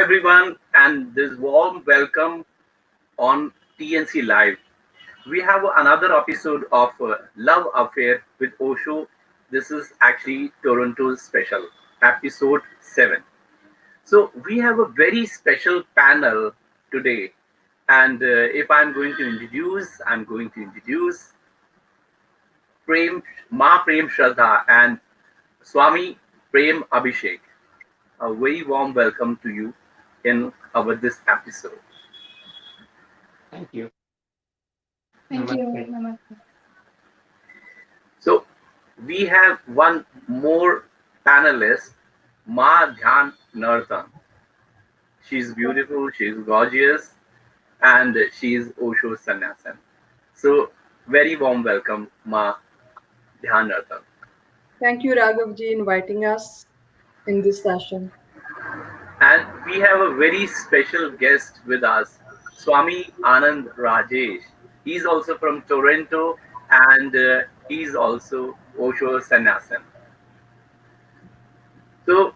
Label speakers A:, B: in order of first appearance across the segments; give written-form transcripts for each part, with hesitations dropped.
A: everyone, and this warm welcome on TNC Live. We have another episode of Love Affair with Osho. This is actually Toronto's special, episode 7. So, we have a very special panel today, and if I'm going to introduce Prem Shraddha and Swami Prem Abhishek. A very warm welcome to you in our this episode.
B: Thank you.
C: Thank you.
B: Namaste.
C: Namaste.
A: So we have one more panelist, Ma Dhyan Nartan. She's beautiful, she's gorgeous, and she's Osho Sannyasin. So very warm welcome, Ma Dhyan Nartan.
D: Thank you, Raghavji, inviting us in this session.
A: And we have a very special guest with us, Swami Anand Rajesh. He's also from Toronto and he's also Osho Sannyasin. So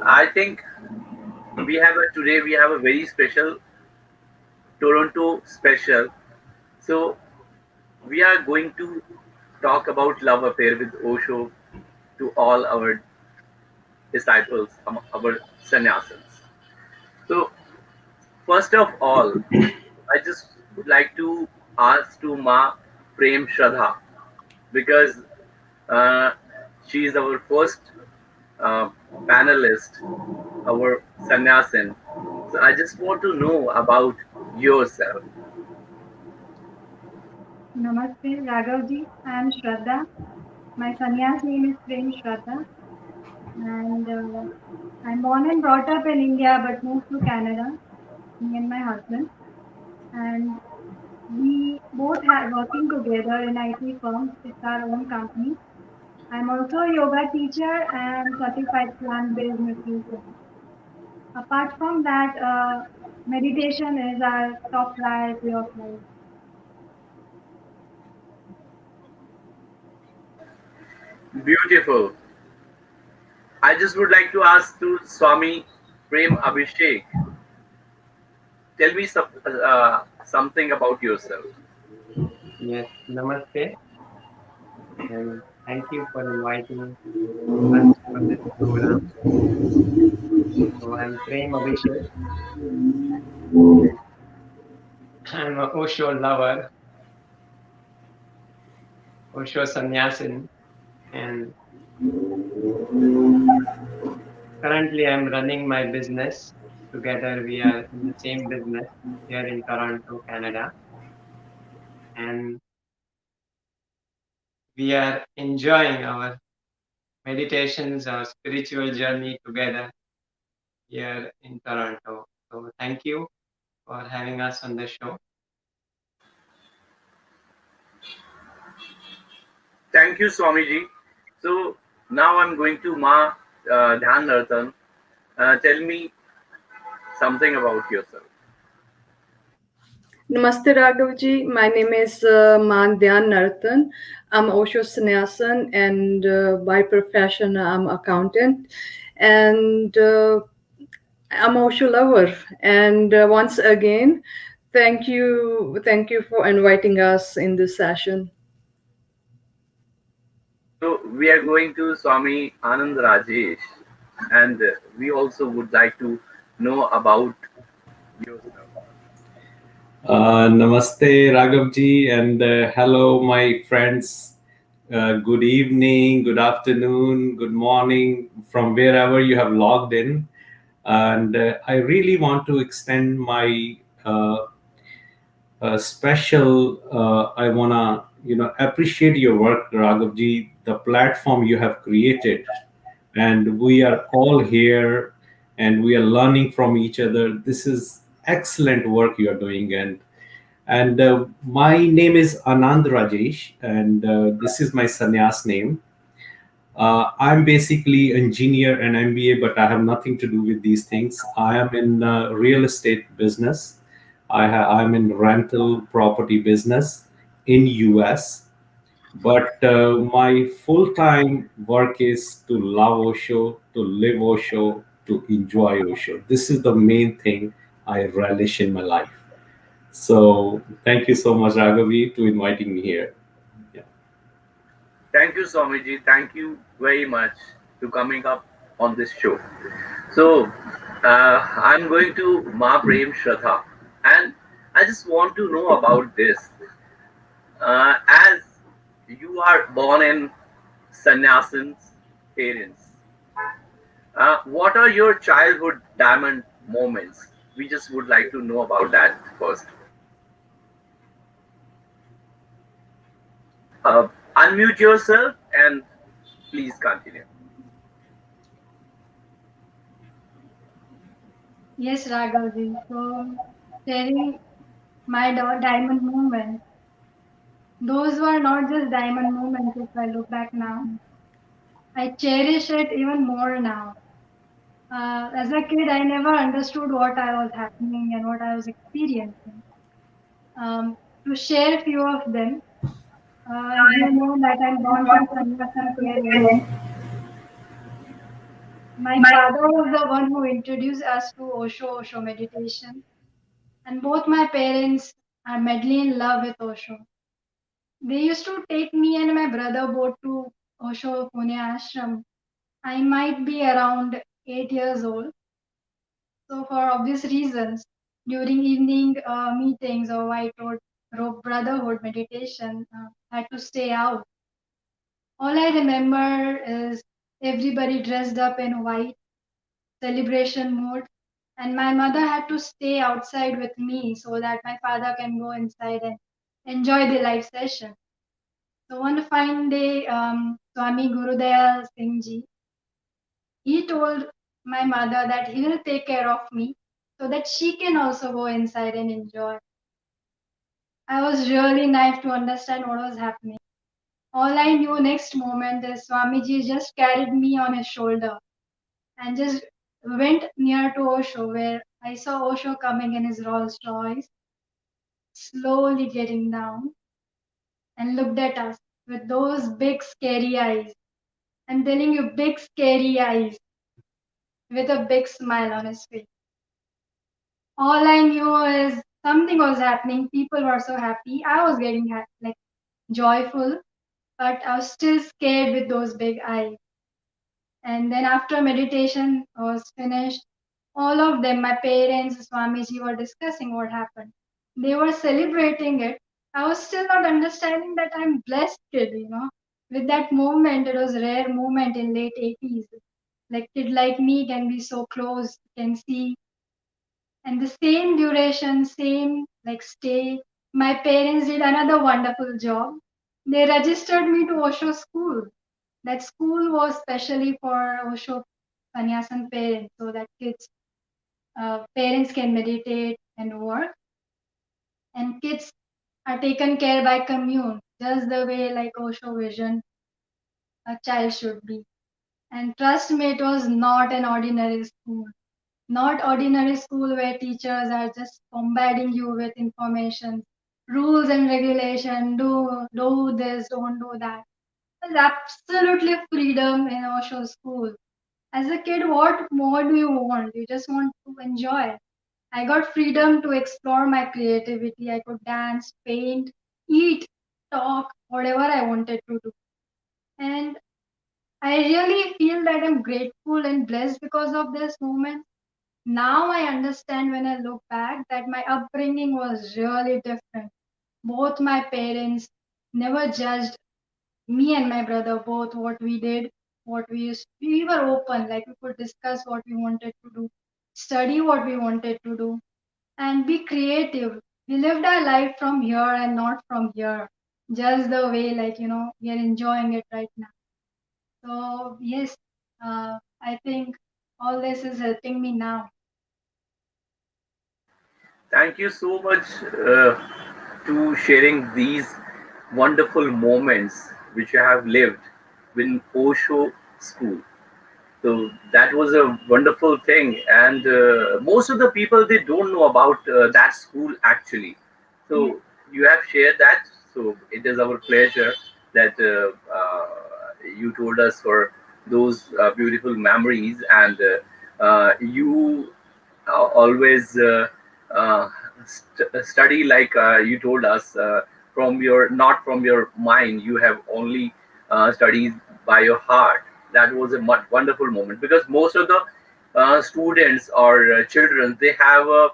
A: I think today we have a very special Toronto special. So we are going to talk about love affair with Osho to all our disciples, our sannyasins. So first of all, I just would like to ask to Ma Prem Shraddha because uh, she is our first panelist, our sannyasin. So I just want to know about yourself.
C: Namaste, Raghavji. I am Shraddha. My sannyas name is Prem Shraddha. And I'm born and brought up in India but moved to Canada, me and my husband. And we both are working together in IT firms. It's our own company. I'm also a yoga teacher and certified plant-based nutrition. Apart from that, meditation is our top priority of life.
A: Beautiful. I just would like to ask to Swami Prem Abhishek. Tell me something about yourself.
B: Yes, namaste, and thank you for inviting us for this program. So I'm Prem Abhishek. I'm a Osho lover, Osho Sannyasin, and currently I'm running my business. Together we are in the same business here in Toronto, Canada, and we are enjoying our meditations, our spiritual journey together here in Toronto. So thank you for having us on the show.
A: Thank you, Swamiji. So now I'm going to Ma Dhyan Nartan. Tell me something about yourself.
D: Namaste, Raghavji. My name is Mandyan Nartan. I'm Osho Sannyasin, and by profession, I'm accountant. And I'm Osho lover. And once again, thank you for inviting us in this session.
A: So we are going to Swami Anand Rajesh, and we also would like to know about yourself.
E: Namaste, Raghavji, and hello, my friends. Good evening, good afternoon, good morning from wherever you have logged in. And I really want to extend my special. I wanna, appreciate your work, Raghavji, the platform you have created, and we are all here, and we are learning from each other. This is excellent work you are doing, and my name is Anand Rajesh, and this is my sannyas name. I'm basically engineer and MBA, but I have nothing to do with these things. I am in real estate business. I'm in rental property business in US. But my full-time work is to love Osho, to live Osho, to enjoy Osho. This is the main thing I relish in my life. So thank you so much, Raghavi, to inviting me here. Yeah.
A: Thank you, Swamiji. Thank you very much to coming up on this show. So, I'm going to Ma Prem Shraddha, and I just want to know about this. As you are born in sannyasin's parents, what are your childhood diamond moments? We just would like to know about that first. Unmute yourself and please continue.
C: Yes, Raghavji. So, sharing my diamond moments, those were not just diamond moments if I look back now. I cherish it even more now. As a kid, I never understood what I was happening and what I was experiencing. To share a few of them, as you know that I'm born from Sannyasi parents, my father was the one who introduced us to Osho meditation, and both my parents are madly in love with Osho. They used to take me and my brother both to Osho Pune Ashram. I might be around 8 years old. So, for obvious reasons, during evening meetings or White Robe Brotherhood meditation, I had to stay out. All I remember is everybody dressed up in white, celebration mode, and my mother had to stay outside with me so that my father can go inside and enjoy the live session. So one fine day, Swami Gurudayal Singh Ji, he told my mother that he will take care of me so that she can also go inside and enjoy. I was really naive to understand what was happening. All I knew next moment is Swamiji just carried me on his shoulder and just went near to Osho, where I saw Osho coming in his Rolls Royce, slowly getting down, and looked at us with those big scary eyes. I'm telling you, big scary eyes with a big smile on his face. All I knew is something was happening. People were so happy. I was getting like joyful, but I was still scared with those big eyes. And then after meditation was finished, all of them, my parents, Swamiji, were discussing what happened. They were celebrating it. I was still not understanding that I'm blessed kid. With that moment, it was a rare moment in late 80s. Like kid like me can be so close, can see, and the same duration, same like stay. My parents did another wonderful job. They registered me to Osho school. That school was specially for Osho Sannyasin parents, so that parents can meditate and work, and kids are taken care by commune, just the way like Osho vision a child should be. And trust me, it was not an ordinary school. Not ordinary school where teachers are just bombarding you with information, rules and regulation, do this, don't do that. There's absolutely freedom in Osho school. As a kid, what more do you want? You just want to enjoy. I got freedom to explore my creativity. I could dance, paint, eat, talk, whatever I wanted to do. And I really feel that I'm grateful and blessed because of this moment. Now I understand when I look back that my upbringing was really different. Both my parents never judged me and my brother both what we did, what we used. We were open, like we could discuss what we wanted to do, study what we wanted to do, and be creative. We lived our life from here and not from here, just the way we are enjoying it right now. So yes, I think all this is helping me now.
A: Thank you so much to sharing these wonderful moments which you have lived in Osho school. So that was a wonderful thing, and most of the people they don't know about that school actually.
C: Yes.
A: So you have shared that. So it is our pleasure that you told us for those beautiful memories, and You always study like you told us from your, not from your mind. You have only studies by your heart. That was a wonderful moment, because most of the students or children, they have a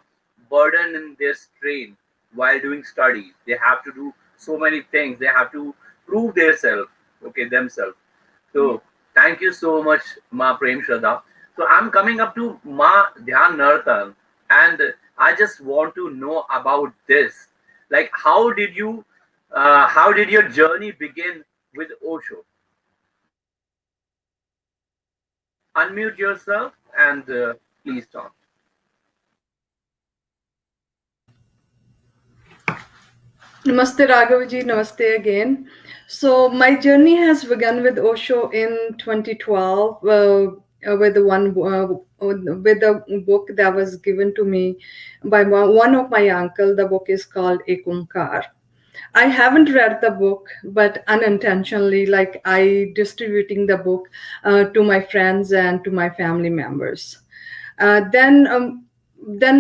A: burden in their strain while doing studies. They have to do so many things. They have to prove themselves, okay, themselves.
C: Yes.
A: So thank you so much, Ma Prem Shraddha. So I'm coming up to Ma Dhyan Nartan, and I just want to know about this. Like, how did your journey begin with Osho? Unmute yourself and please talk.
D: Namaste Raghavji, namaste again. So my journey has begun with Osho in 2012 with with a book that was given to me by one of my uncle. The book is called Ekunkar. I haven't read the book, but unintentionally, like I distributing the book to my friends and to my family members. Then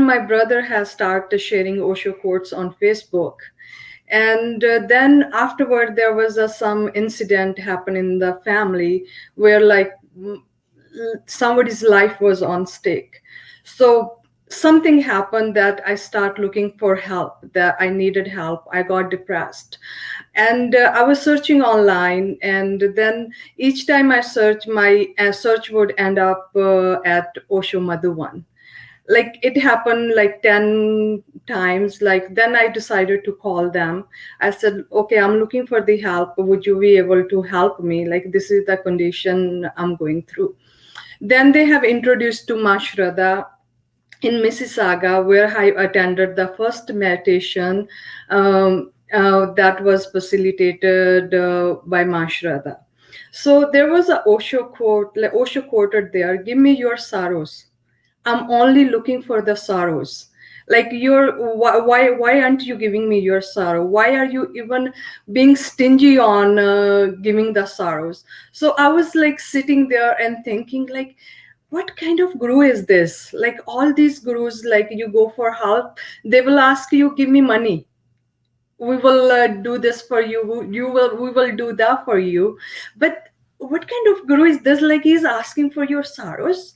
D: my brother has started sharing Osho quotes on Facebook, and then afterward there was some incident happen in the family where like somebody's life was on stake. So something happened that I start looking for help, that I needed help. I got depressed, and I was searching online, and then each time I search, my search would end up at Osho Madhuvan. Like it happened like 10 times. Like then I decided to call them. I said, okay, I'm looking for the help, would you be able to help me? Like this is the condition I'm going through. Then they have introduced to Ma Shraddha in Mississauga, where I attended the first meditation that was facilitated by Ma Shraddha. So there was a Osho quote, like Osho quoted there, give me your sorrows, I'm only looking for the sorrows. Like why aren't you giving me your sorrow? Why are you even being stingy on giving the sorrows? So I was like sitting there and thinking like, what kind of guru is this? Like all these gurus, like you go for help, they will ask you, give me money. We will do this for you. We will do that for you. But what kind of guru is this? Like he's asking for your sorrows.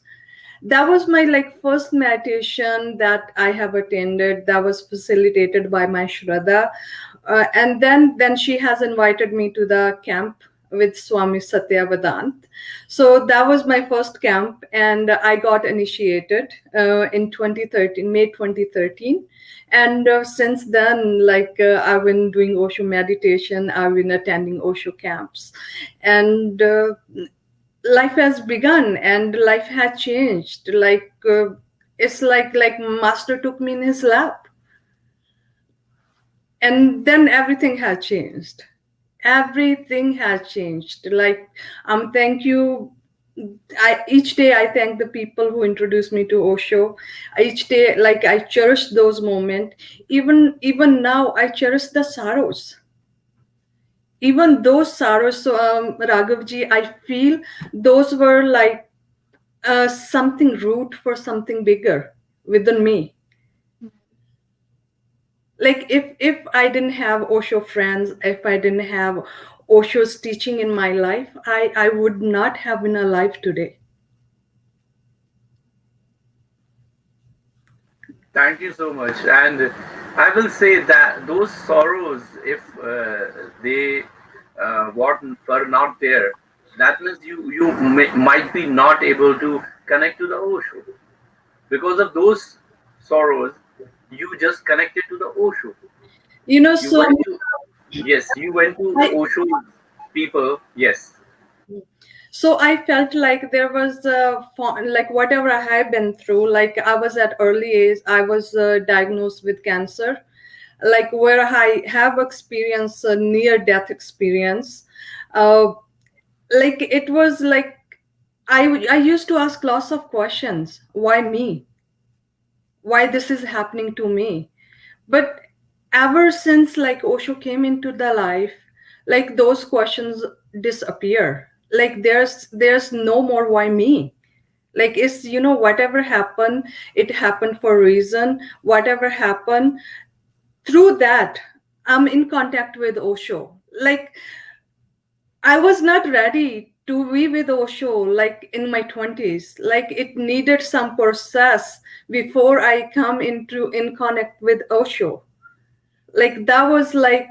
D: That was my like first meditation that I have attended, that was facilitated by my Shraddha. And then she has invited me to the camp with Swami Satya Vedant. So that was my first camp, and I got initiated in 2013, May 2013. And since then, like I've been doing Osho meditation, I've been attending Osho camps, and life has begun and life has changed. Like it's like master took me in his lap, and then everything has changed. Everything has changed. Like thank you. Each day I thank the people who introduced me to Osho. Each day, like I cherish those moments. Even now I cherish the sorrows, even those sorrows. So Raghavji, I feel those were like something root for something bigger within me. Like if I didn't have Osho friends, if I didn't have Osho's teaching in my life, I would not have been alive today.
A: Thank you so much. And I will say that those sorrows, if they what were not there, that means might be not able to connect to the Osho. Because of those sorrows, you just connected to the Osho.
D: You know,
A: You
D: so
A: went to, yes, you went to
D: I,
A: Osho people. Yes.
D: so I felt like there was like whatever I have been through. Like I was at early age, I was diagnosed with cancer, like where I have experienced a near death experience. uh, like it was like I used to ask lots of questions. Why me? Why this is happening to me? But ever since like Osho came into the life, like those questions disappear. Like there's no more why me. Like, it's, whatever happened, it happened for a reason. Whatever happened, through that, I'm in contact with Osho. Like, I was not ready to be with Osho like in my 20s. Like, it needed some process before I come into in connect with Osho. Like, that was like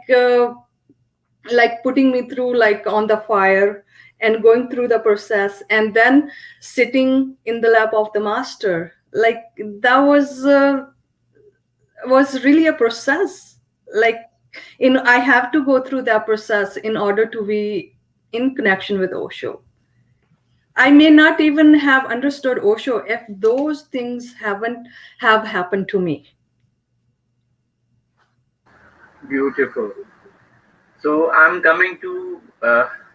D: putting me through like on the fire and going through the process and then sitting in the lap of the master. Like, that was really a process. Like, I have to go through that process in order to be in connection with Osho. I may not even have understood Osho if those things haven't have happened to me.
A: Beautiful. So I'm coming to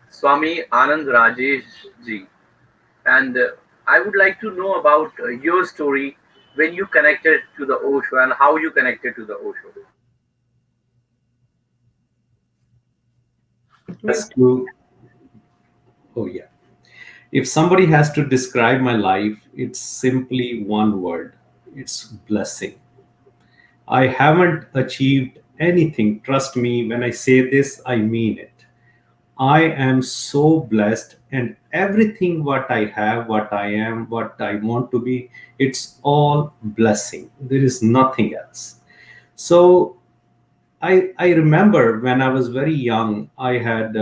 A: Swami Anand Rajesh ji, and I would like to know about your story when you connected to the Osho and how you connected to the Osho.
E: Has to, oh yeah. If somebody has to describe my life, it's simply one word. It's blessing. I haven't achieved anything. Trust me, when I say this, I mean it. I am so blessed, and everything what I have, what I am, what I want to be, it's all blessing. There is nothing else. So I remember when I was very young, I had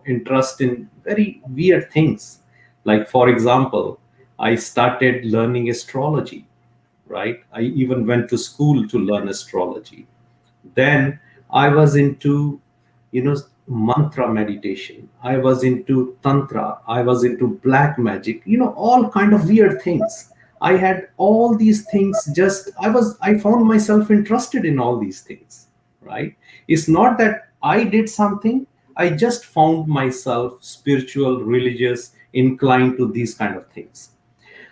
E: interest in very weird things. Like for example, I started learning astrology. Right, I even went to school to learn astrology. Then I was into, mantra meditation. I was into tantra. I was into black magic. All kind of weird things. I had all these things. I found myself interested in all these things. Right? It's not that I did something. I just found myself spiritual, religious, inclined to these kind of things.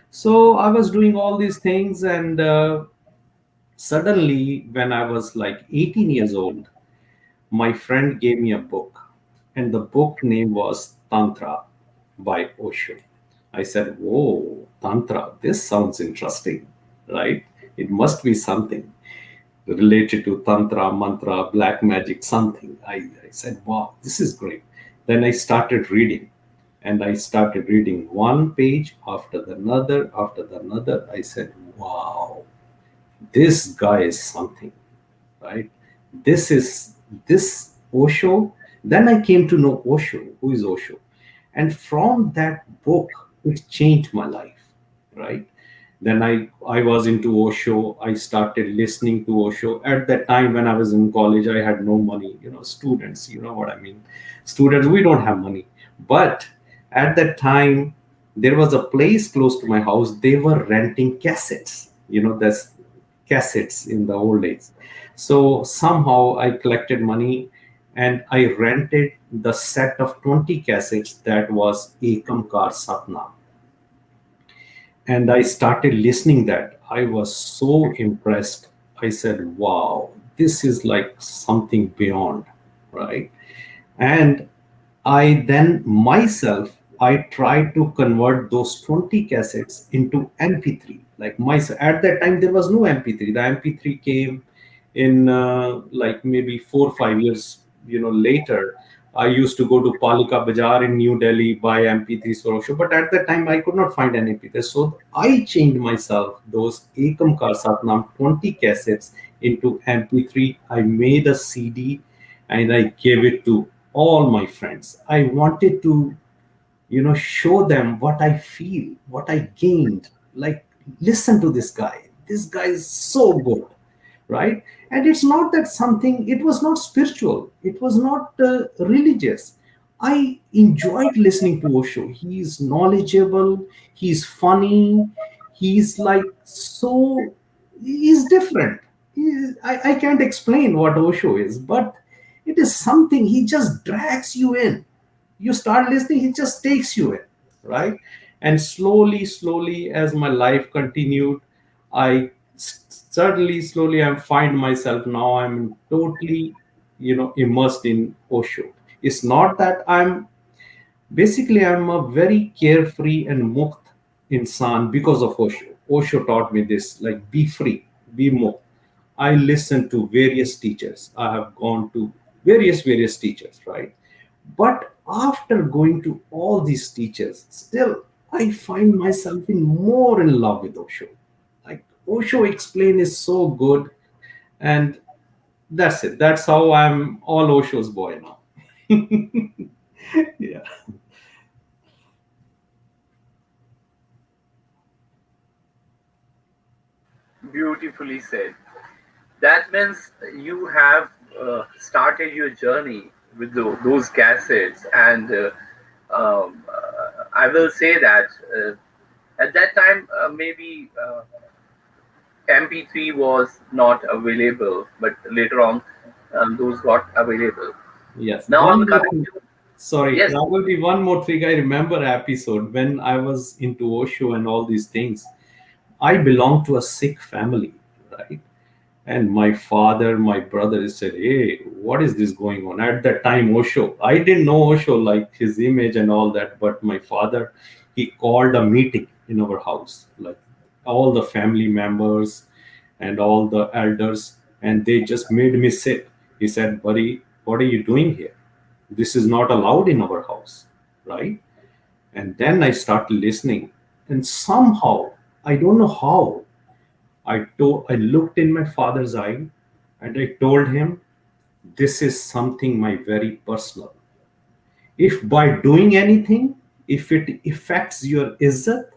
E: So I was doing all these things, and suddenly, when I was like 18 years old, my friend gave me a book, and the book name was Tantra by Osho. I said, "Whoa, Tantra, this sounds interesting, right? It must be something related to Tantra, Mantra, black magic, something." I said, "Wow, this is great." Then I started reading, and I started reading one page after the another, after the another. I said, "Wow, this guy is something, right? This Osho." Then I came to know Osho. Who is Osho? And from that book, it changed my life, right? Then I was into Osho. I started listening to Osho. At that time when I was in college, I had no money. Students, you know what I mean. Students, we don't have money. But at that time, there was a place close to my house. They were renting cassettes. That's cassettes in the old days. So somehow I collected money, and I rented the set of 20 cassettes that was Ekam Kar Satnam. And I started listening that. I was so impressed. I said, wow, this is like something beyond, right? And I then myself, I tried to convert those 20 cassettes into MP3. Like myself, at that time there was no MP3. The MP3 came in like maybe 4 or 5 years, later. I used to go to Palika Bazaar in New Delhi, buy MP3s for Osho, but at that time I could not find an MP3. So I changed myself those Ekam Kar Satnam 20 cassettes into MP3. I made a CD, and I gave it to all my friends. I wanted to, show them what I feel, what I gained. Like, listen to this guy. This guy is so good, right? And it's not that something, it was not spiritual, it was not religious. I enjoyed listening to Osho. He's knowledgeable, he's funny, he's like so, he's different. I can't explain what Osho is, but it is something, he just drags you in. You start listening, he just takes you in, right? And slowly, slowly, as my life continued, I certainly slowly I find myself now I'm totally, immersed in Osho. It's not that I'm a very carefree and mukt insan because of Osho. Osho taught me this, like, be free, be more. I listened to various teachers. I have gone to various teachers, right? But after going to all these teachers, still I find myself in more in love with Osho. Like, Osho explain is so good, and that's it. That's how I'm all Osho's boy now. Yeah.
A: Beautifully said. That means you have started your journey with those cassettes, and I will say that at that time maybe MP3 was not available, but later on those got available.
E: Yes.
A: Now I'm
E: One more
A: coming
E: thing.
A: to
E: Sorry,
A: yes.
E: Rahulji, one more thing. I remember episode when I was into Osho and all these things. I belong to a Sikh family, right? And my father, my brother said, "Hey, what is this going on?" At that time, Osho, I didn't know Osho, like his image and all that, but my father, he called a meeting in our house, like all the family members and all the elders, and they just made me sit. He said, "Buddy, what are you doing here? This is not allowed in our house," right? And then I started listening, and somehow, I don't know how, I looked in my father's eye and I told him, this is something my very personal. If by doing anything, if it affects your izzat,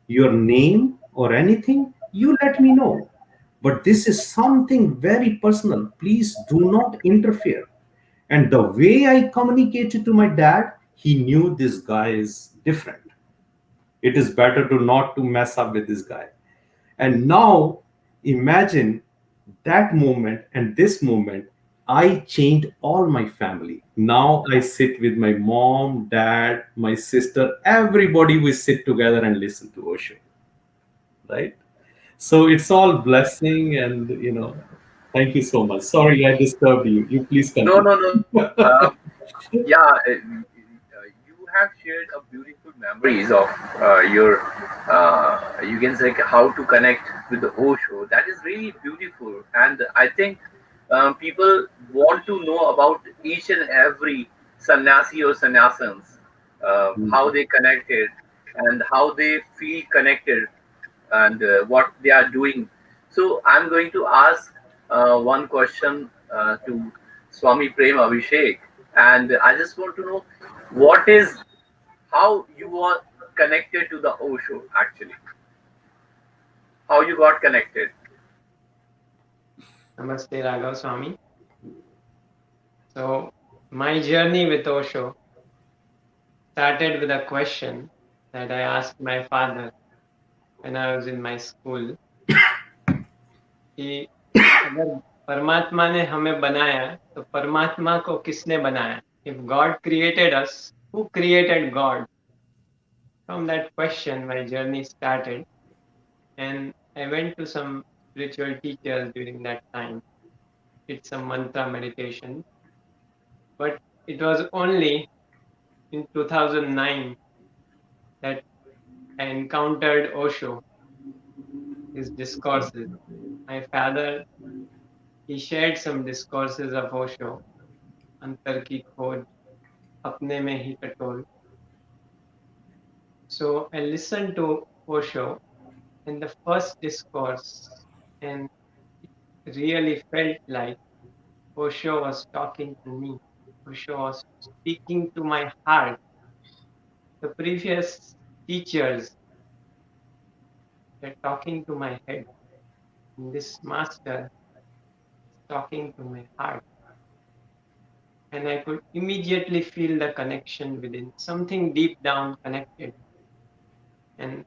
E: your name, or anything, you let me know. But this is something very personal. Please do not interfere. And the way I communicated to my dad, he knew this guy is different. It is better to not to mess up with this guy. And now imagine that moment and this moment, I changed all my family. Now I sit with my mom, dad, my sister, everybody, we sit together and listen to Osho, right? So it's all blessing, and thank you so much. Sorry I disturbed you. You please
A: No,
E: continue.
A: no, no. Yeah, you have shared a beautiful memories of your, you can say how to connect with the Osho. That is really beautiful, and I think people want to know about each and every sannyasi or sannyasins, how they connected and how they feel connected and what they are doing. So I'm going to ask one question to Swami Prem Abhishek, and I just want to know what is how you are connected to the Osho actually, how you got connected.
B: Namaste, Raghav Swami. So, my journey with Osho started with a question that I asked my father when I was in my school कि अगर परमात्मा ने हमें बनाया तो परमात्मा को किसने बनाया? If God created us, who created God? From that question, my journey started, and I went to some spiritual teachers during that time. Did some mantra meditation, but it was only in 2009 that I encountered Osho, his discourses. My father, he shared some discourses of Osho, अंतर की खोज, अपने में ही टटोल. So I listened to Osho in the first discourse, and it really felt like Osho was talking to me. Osho was speaking to my heart. The previous teachers were talking to my head. And this master is talking to my heart. And I could immediately feel the connection within, something deep down connected. And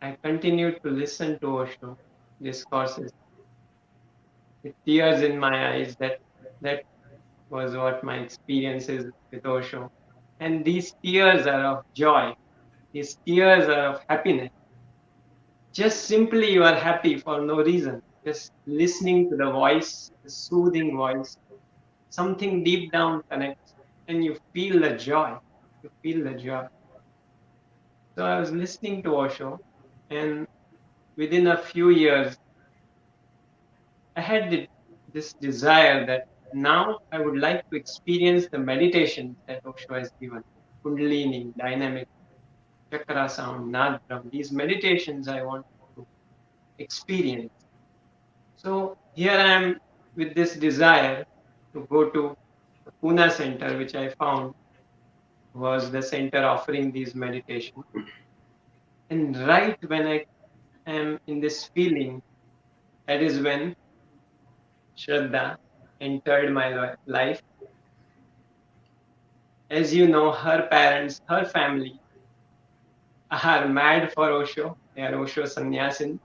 B: I continued to listen to Osho discourses with tears in my eyes. That was what my experience is with Osho. And these tears are of joy. These tears are of happiness. Just simply you are happy for no reason. Just listening to the voice, the soothing voice, something deep down connects, and you feel the joy. You feel the joy. So I was listening to Osho, And within a few years, I had this desire that now I would like to experience the meditations that Osho has given. Kundalini, dynamic, chakra sound, nad drum. These meditations I want to experience. So here I am with this desire to go to the Pune center, which I found was the center offering these meditations. And right when I am in this feeling, that is when Shraddha entered my life. As you know, her parents, her family are mad for Osho. They are Osho sannyasin.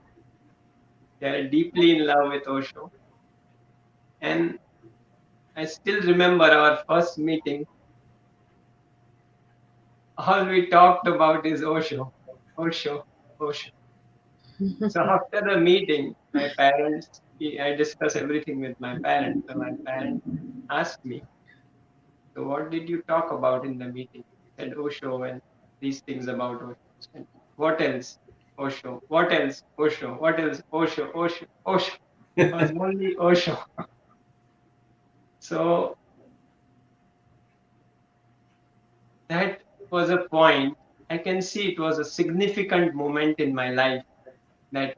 B: They are deeply in love with Osho. And I still remember our first meeting. All we talked about is Osho, Osho, Osho. So after the meeting, my parents, I discussed everything with my parents. So my parents asked me, so what did you talk about in the meeting? I said Osho and these things about Osho. I said, what else? Osho. What else? Osho. What else? Osho. Osho. Osho. It was only Osho. So that was a point. I can see it was a significant moment in my life that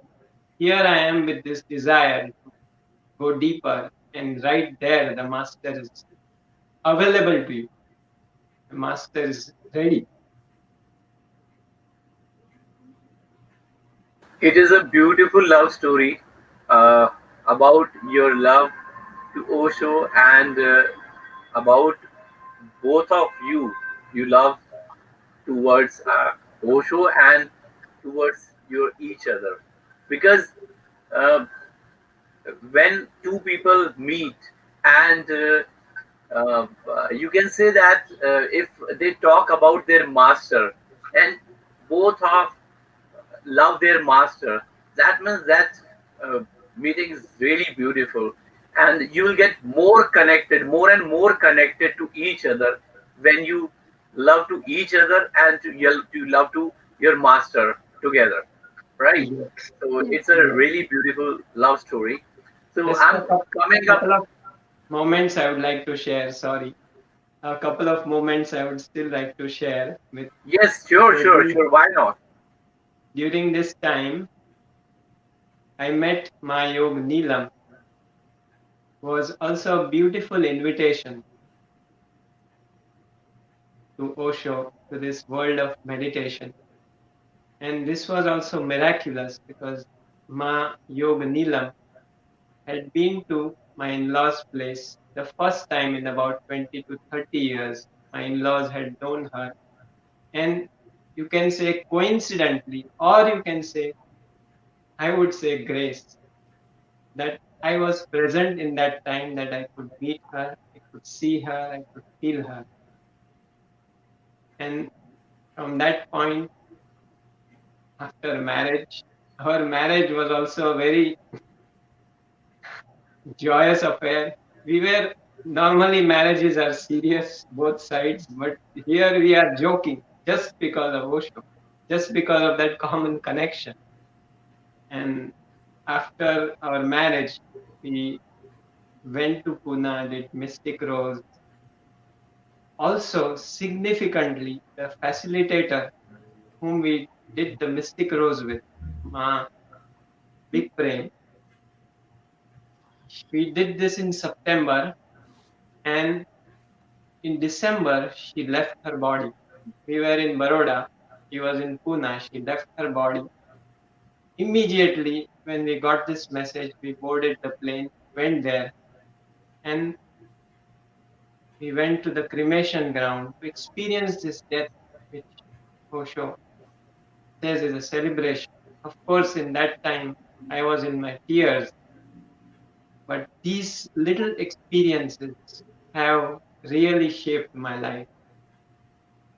B: here I am with this desire to go deeper, and right there, the master is available to you. The master is ready.
A: It is a beautiful love story uh, about your love to Osho and about both of you. You love towards Osho and towards your each other, because uh, when two people meet and you can say that if they talk about their master and both of love their master, that means that uh, meeting is really beautiful, and you will get more connected, more and more connected to each other when you love to each other and to love to your master together, right?
B: Yes,
A: So
C: Yes.
A: it's a
B: yes.
A: really beautiful love story. So
B: Just a
A: I'm coming up.
B: couple of moments I would like to share. Sorry. A couple of moments I would still like to share with.
A: Yes, sure,
B: So
A: sure, sure. Why not?
B: during this time, I met Mayog Neelam, was also a beautiful invitation to Osho, to this world of meditation. And this was also miraculous because Ma Yoga Neelam had been to my in-laws' place the first time in about 20 to 30 years. My in-laws had known her. And you can say coincidentally, or you can say, I would say grace, that I was present in that time, that I could meet her, I could see her, I could feel her. And from that point, after marriage, our marriage was also a very joyous affair. We were normally marriages are serious, both sides, but here we are joking just because of Osho, just because of that common connection. And after our marriage, we went to Pune, did Mystic Rose. Also, significantly, the facilitator whom we did the Mystic Rose with, Ma Big Prem, we did this in September, and in December, she left her body. We were in Baroda, she was in Pune, she left her body. Immediately, when we got this message, we boarded the plane, went there, and we went to the cremation ground to experience this death, which Osho says is a celebration. Of course, in that time, I was in my tears, but these little experiences have really shaped my life.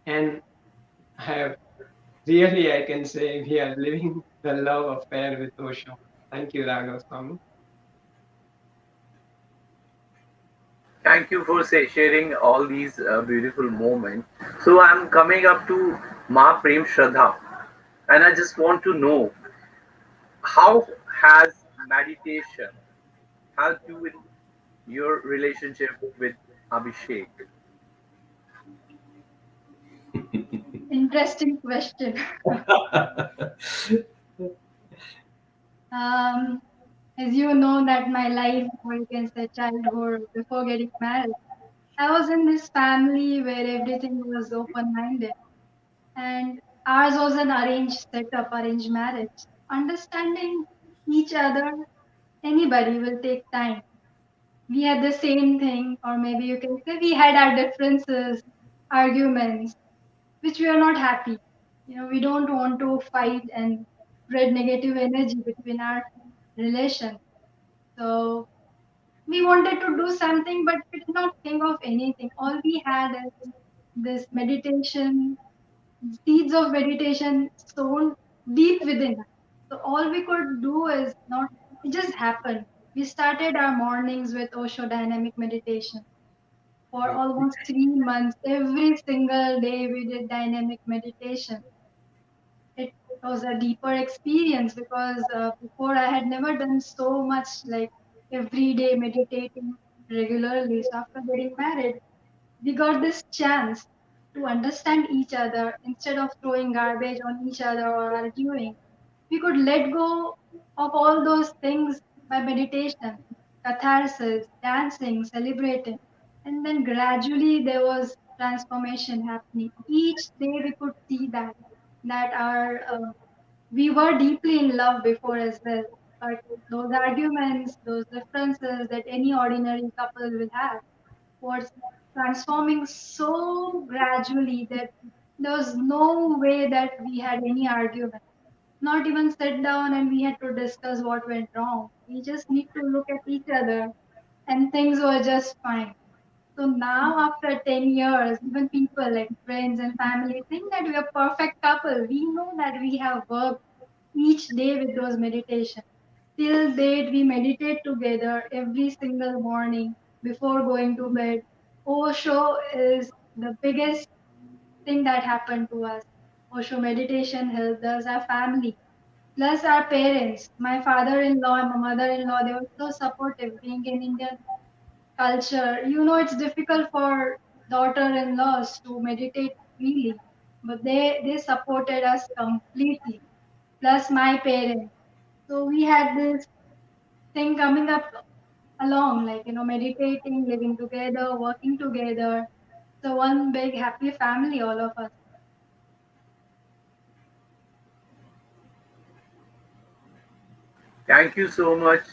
B: And have really, I can say, we are living the love affair with Osho. Thank you, Raghav Swami.
A: Thank you for sharing all these beautiful moments. So I'm coming up to Ma Prem Shraddha, and I just want to know how has meditation helped you in your relationship with Abhishek?
C: Interesting question. um, as you know that my life, or you can say childhood, before getting married, I was in this family where everything was open-minded, and ours was an arranged setup, arranged marriage. Understanding each other, anybody will take time. We had the same thing, or maybe you can say we had our differences, arguments, which we are not happy. We don't want to fight and spread negative energy between our relation. So we wanted to do something, but we did not think of anything. All we had is this meditation, seeds of meditation sown deep within us. So all we could do is not, it just happened. We started our mornings with Osho dynamic meditation. For almost 3 months, every single day we did dynamic meditation. It was a deeper experience because before I had never done so much like every day meditating regularly. So after getting married, we got this chance to understand each other instead of throwing garbage on each other or arguing. We could let go of all those things by meditation, catharsis, dancing, celebrating. And then gradually there was transformation happening. Each day we could see that our we were deeply in love before as well. But those arguments, those differences that any ordinary couple will have was transforming so gradually that there was no way that we had any argument. Not even sit down and we had to discuss what went wrong. We just need to look at each other and things were just fine. So now, after 10 years, even people like friends and family think that we are perfect couple. We know that we have worked each day with those meditations. Till date, we meditate together every single morning before going to bed. Osho is the biggest thing that happened to us. Osho meditation helped us, our family, plus our parents, my father-in-law and my mother-in-law. They were so supportive. Being in Indian culture, it's difficult for daughter-in-laws to meditate freely, but they supported us completely. Plus my parents. So we had this thing coming up along, like, meditating, living together, working together. So one big happy family, all of us.
A: Thank you so much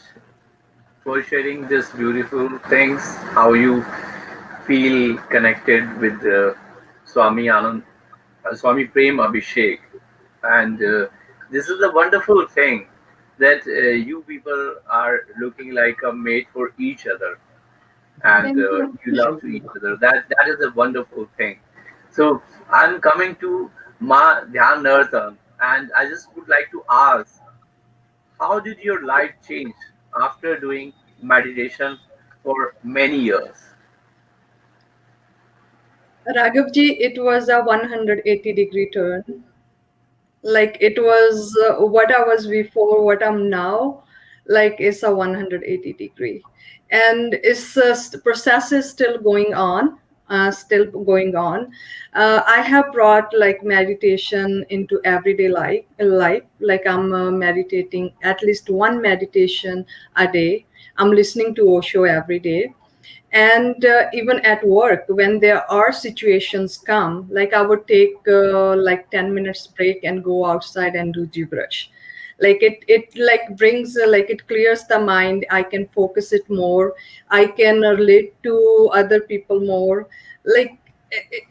A: for sharing this beautiful things, how you feel connected with Swami Anand, Swami Prem Abhishek. And this is a wonderful thing that you people are looking like a mate for each other, and
C: Thank you.
A: you love to each other. That is a wonderful thing. So I'm coming to Ma Dhyan Nartan, and I just would like to ask, how did your life change after doing meditation for many years?
D: Raghavji, it was a 180-degree turn. Like it was what I was before, what I'm now, like it's a 180-degree. And process is still going on, I have brought like meditation into everyday life. Like I'm meditating at least one meditation a day. I'm listening to Osho every day. And even at work, when there are situations come, like I would take like 10 minutes break and go outside and do gibberish. Like it like brings like it clears the mind. I can focus it more. I can relate to other people more. Like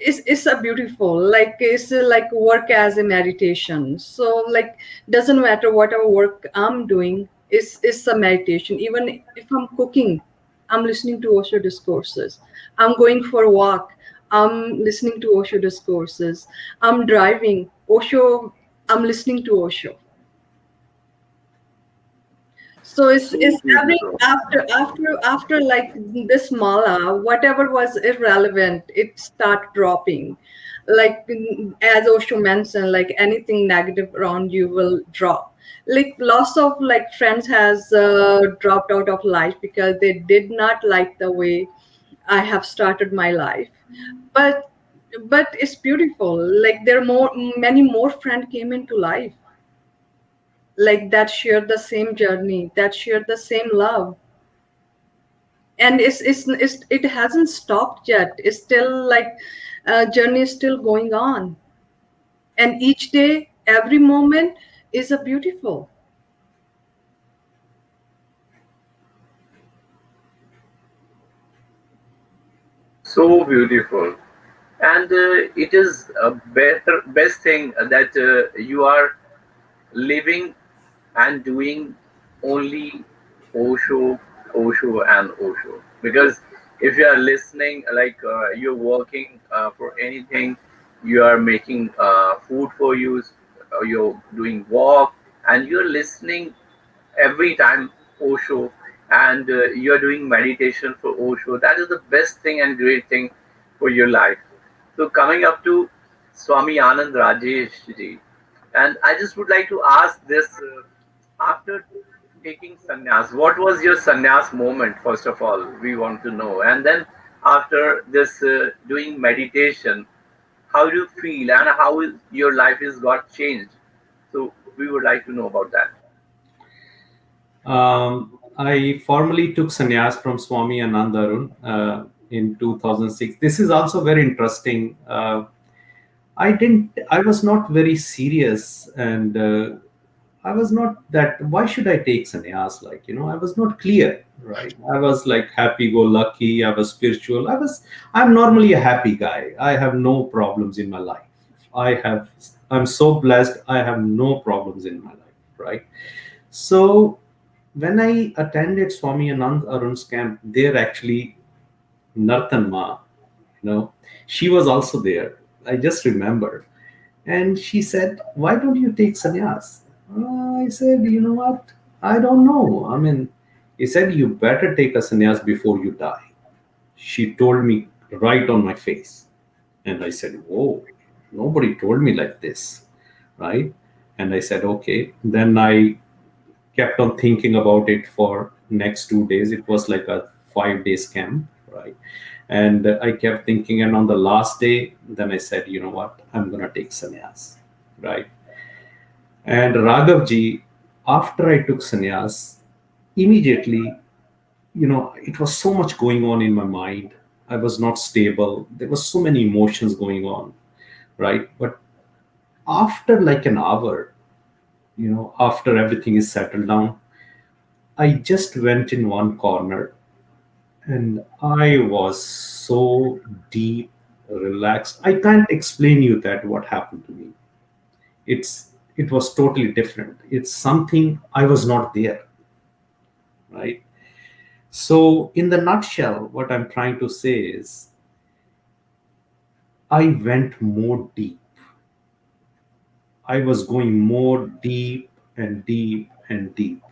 D: it's a beautiful, like it's like work as a meditation. So like doesn't matter whatever work I'm doing, it's a meditation. Even if I'm cooking, I'm listening to Osho discourses. I'm going for a walk. I'm listening to Osho discourses. I'm driving. Osho, I'm listening to Osho. So
A: So
D: it's every
A: beautiful.
D: after like this mala, whatever was irrelevant, it start dropping. Like as Osho mentioned, like anything negative around you will drop. Like lots of like friends has dropped out of life because they did not like the way I have started my life. But it's beautiful. Like there are many more friends came into life, like that share the same journey, that share the same love. And it hasn't stopped yet. It's still like journey is still going on. And each day, every moment is a beautiful.
A: So beautiful. And it is a better best thing that you are living and doing only Osho, Osho, and Osho. Because if you are listening, like you're working for anything, you are making food for you, you're doing walk, and you're listening every time Osho, and you're doing meditation for Osho. That is the best thing and great thing for your life. So coming up to Swami Anand Rajesh ji, and I just would like to ask this: after taking sannyas, what was your sannyas moment? First of all, we want to know, and then after this doing meditation, how do you feel, and how your life is got changed? So we would like to know about that.
E: I formally took sannyas from Swami Anandarun in 2006. This is also very interesting. I was not very serious, and I was not that, why should I take sannyas? Like, I was not clear, right? I was like happy go lucky. I was spiritual. I'm normally a happy guy. I have no problems in my life. I'm so blessed. I have no problems in my life, right? So when I attended Swami Anand Arun's camp, there actually Nartan Ma, you know, she was also there. I just remember. And she said, "Why don't you take sannyas?" I said, "You know what? I don't know. I mean," he said, "You better take a sannyas before you die." She told me right on my face. And I said, "Whoa, nobody told me like this." Right? And I said, "Okay." Then I kept on thinking about it for next 2 days. It was like a 5 days camp, right? And I kept thinking, and on the last day, then I said, "You know what, I'm gonna take sannyas," right? And Raghavji, after I took sannyas, immediately, it was so much going on in my mind. I was not stable. There was so many emotions going on, right? But after like an hour, after everything is settled down, I just went in one corner, and I was so deep, relaxed. I can't explain you that what happened to me. It was totally different. It's something I was not there, right? So in the nutshell, what I'm trying to say is I went more deep. I was going more deep and deep and deep.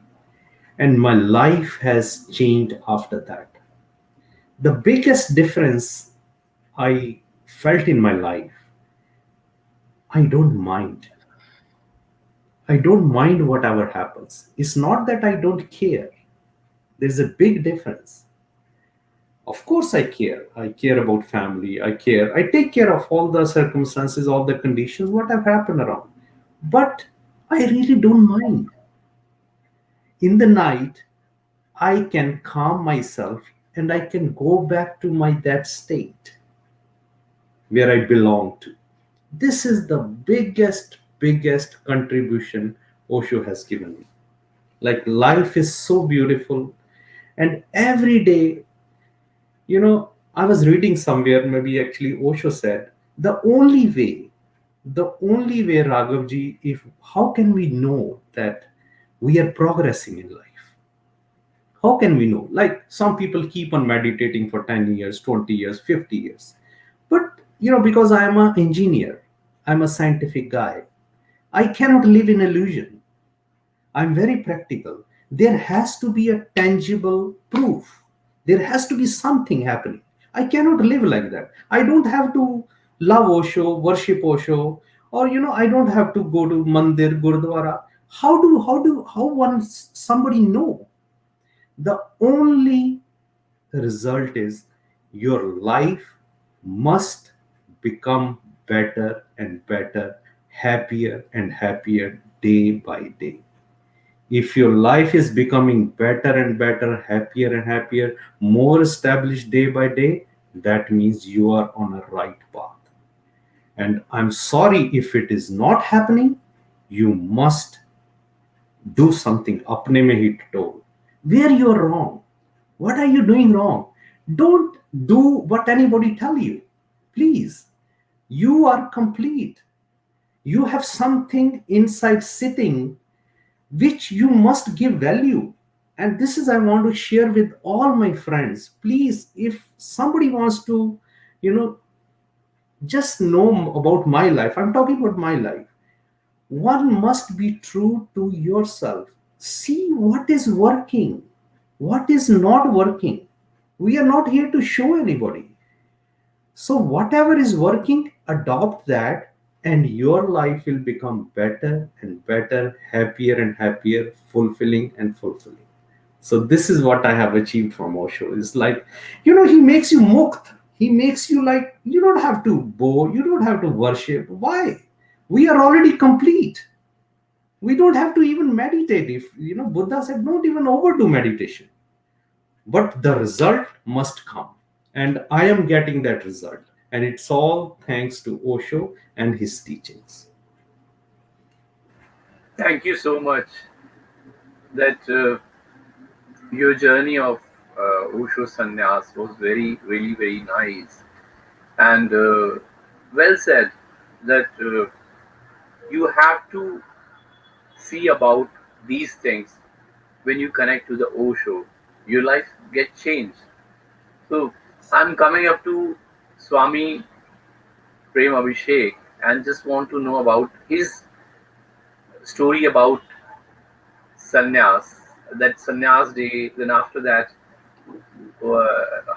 E: And my life has changed after that. The biggest difference I felt in my life, I don't mind. I don't mind whatever happens. It's not that I don't care. There's a big difference. Of course, I care. I care about family. I care. I take care of all the circumstances, all the conditions, what have happened around. But I really don't mind. In the night, I can calm myself and I can go back to my that state where I belong to. This is the biggest contribution Osho has given me. Like life is so beautiful, and every day, I was reading somewhere, maybe actually Osho said, the only way, Raghavji, if how can we know that we are progressing in life? How can we know? Like some people keep on meditating for 10 years, 20 years, 50 years. But, because I am an engineer, I'm a scientific guy, I cannot live in illusion. I'm very practical. There has to be a tangible proof. There has to be something happening. I cannot live like that. I don't have to love Osho, worship Osho, or I don't have to go to Mandir, Gurdwara. How somebody know? The only result is your life must become better and better, happier and happier day by day. If your life is becoming better and better, happier and happier, more established day by day, that means you are on a right path. And I'm sorry if it is not happening. You must do something. अपने में ही टटोल. Where you are wrong. What are you doing wrong? Don't do what anybody tell you. Please. You are complete. You have something inside sitting which you must give value. And this is I want to share with all my friends. Please, if somebody wants to, you know, just know about my life, I'm talking about my life. One must be true to yourself. See what is working, what is not working. We are not here to show anybody. So, whatever is working, adopt that, and your life will become better and better, happier and happier, fulfilling and fulfilling. So, this is what I have achieved from Osho. It's like, he makes you mukt. He makes you like, you don't have to bow, you don't have to worship. Why? We are already complete. We don't have to even meditate. If, Buddha said, don't even overdo meditation. But the result must come. And I am getting that result. And it's all thanks to Osho and his teachings.
A: Thank you so much. That your journey of Osho Sannyas was very, really, very nice and well said. That you have to see about these things when you connect to the Osho, your life get changed. So I'm coming up to Swami Prem Abhishek and just want to know about his story about sannyas, that sannyas day, then after that,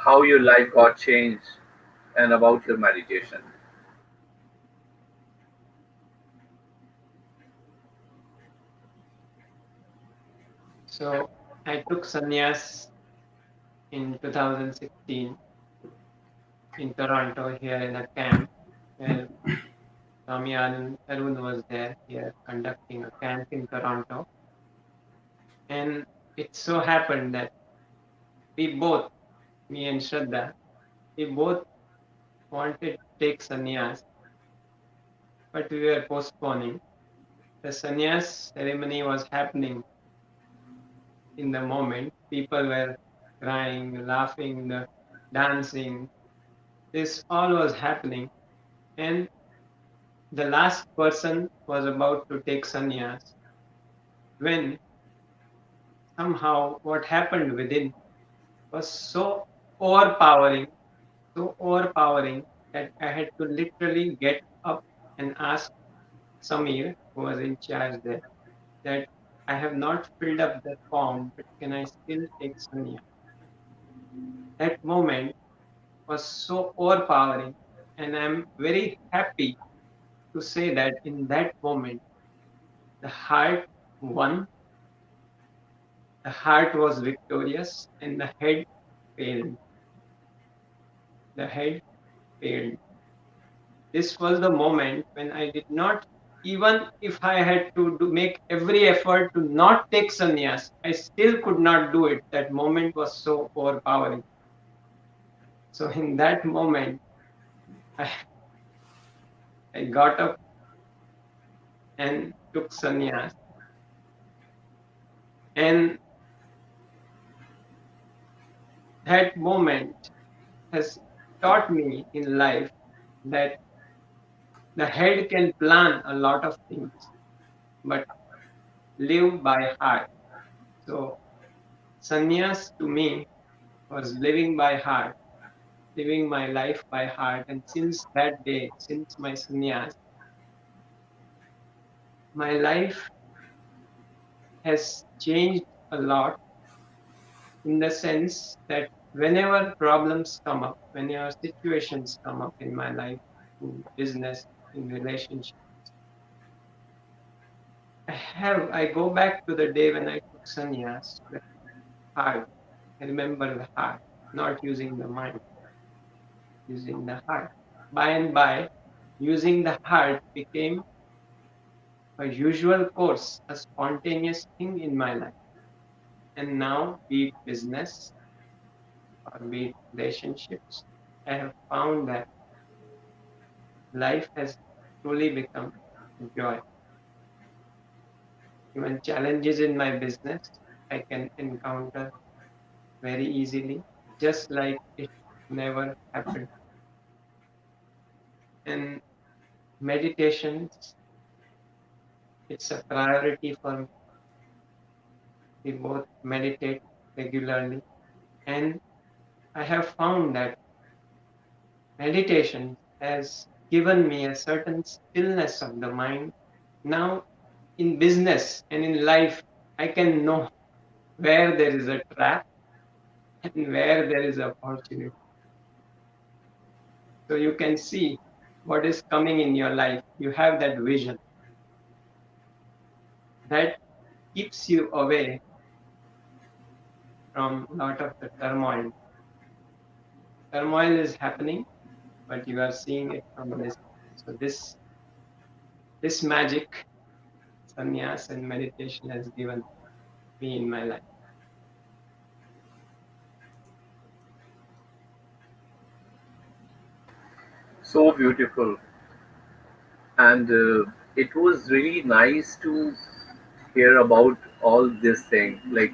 A: how your life got changed, and about your meditation.
B: So I took sannyas in 2016 in Toronto here in a camp where Swami Arun was there here conducting a camp in Toronto. And it so happened that we both, me and Shraddha, we both wanted to take sannyas, but we were postponing. The sannyas ceremony was happening in the moment. People were crying, laughing, dancing. This all was happening. And the last person was about to take sannyas when somehow what happened within was so overpowering that I had to literally get up and ask Samir, who was in charge there, that I have not filled up the form, but can I still take Sanya? That moment was so overpowering, and I'm very happy to say that in that moment, the heart won, the heart was victorious, and the head failed. The head failed. This was the moment when I did not, even if I had to make every effort to not take sannyas, I still could not do it. That moment was so overpowering. So in that moment, I, I got up and took sannyas. And that moment has taught me in life that the head can plan a lot of things, but live by heart. So sannyas to me was living by heart, living my life by heart. And since that day, since my sannyas, my life has changed a lot in the sense that whenever problems come up, whenever situations come up in my life, in business, in relationship, I go back to the day when I took sannyas with heart. I remember the heart, not using the mind, using the heart. By and by, using the heart became a usual course, a spontaneous thing in my life. And now, be it business or be it relationships, I have found that life has truly become a joy. Even challenges in my business, I can encounter very easily, just like it never happened. And meditations, it's a priority for me. We both meditate regularly. And I have found that meditation has given me a certain stillness of the mind. Now, in business and in life, I can know where there is a trap and where there is opportunity. So you can see what is coming in your life. You have that vision that keeps you away from a lot of the turmoil. Turmoil is happening, but you are seeing it from this. So this magic, sannyas and meditation has given me in my life.
A: So beautiful. And it was really nice to hear about all this thing, like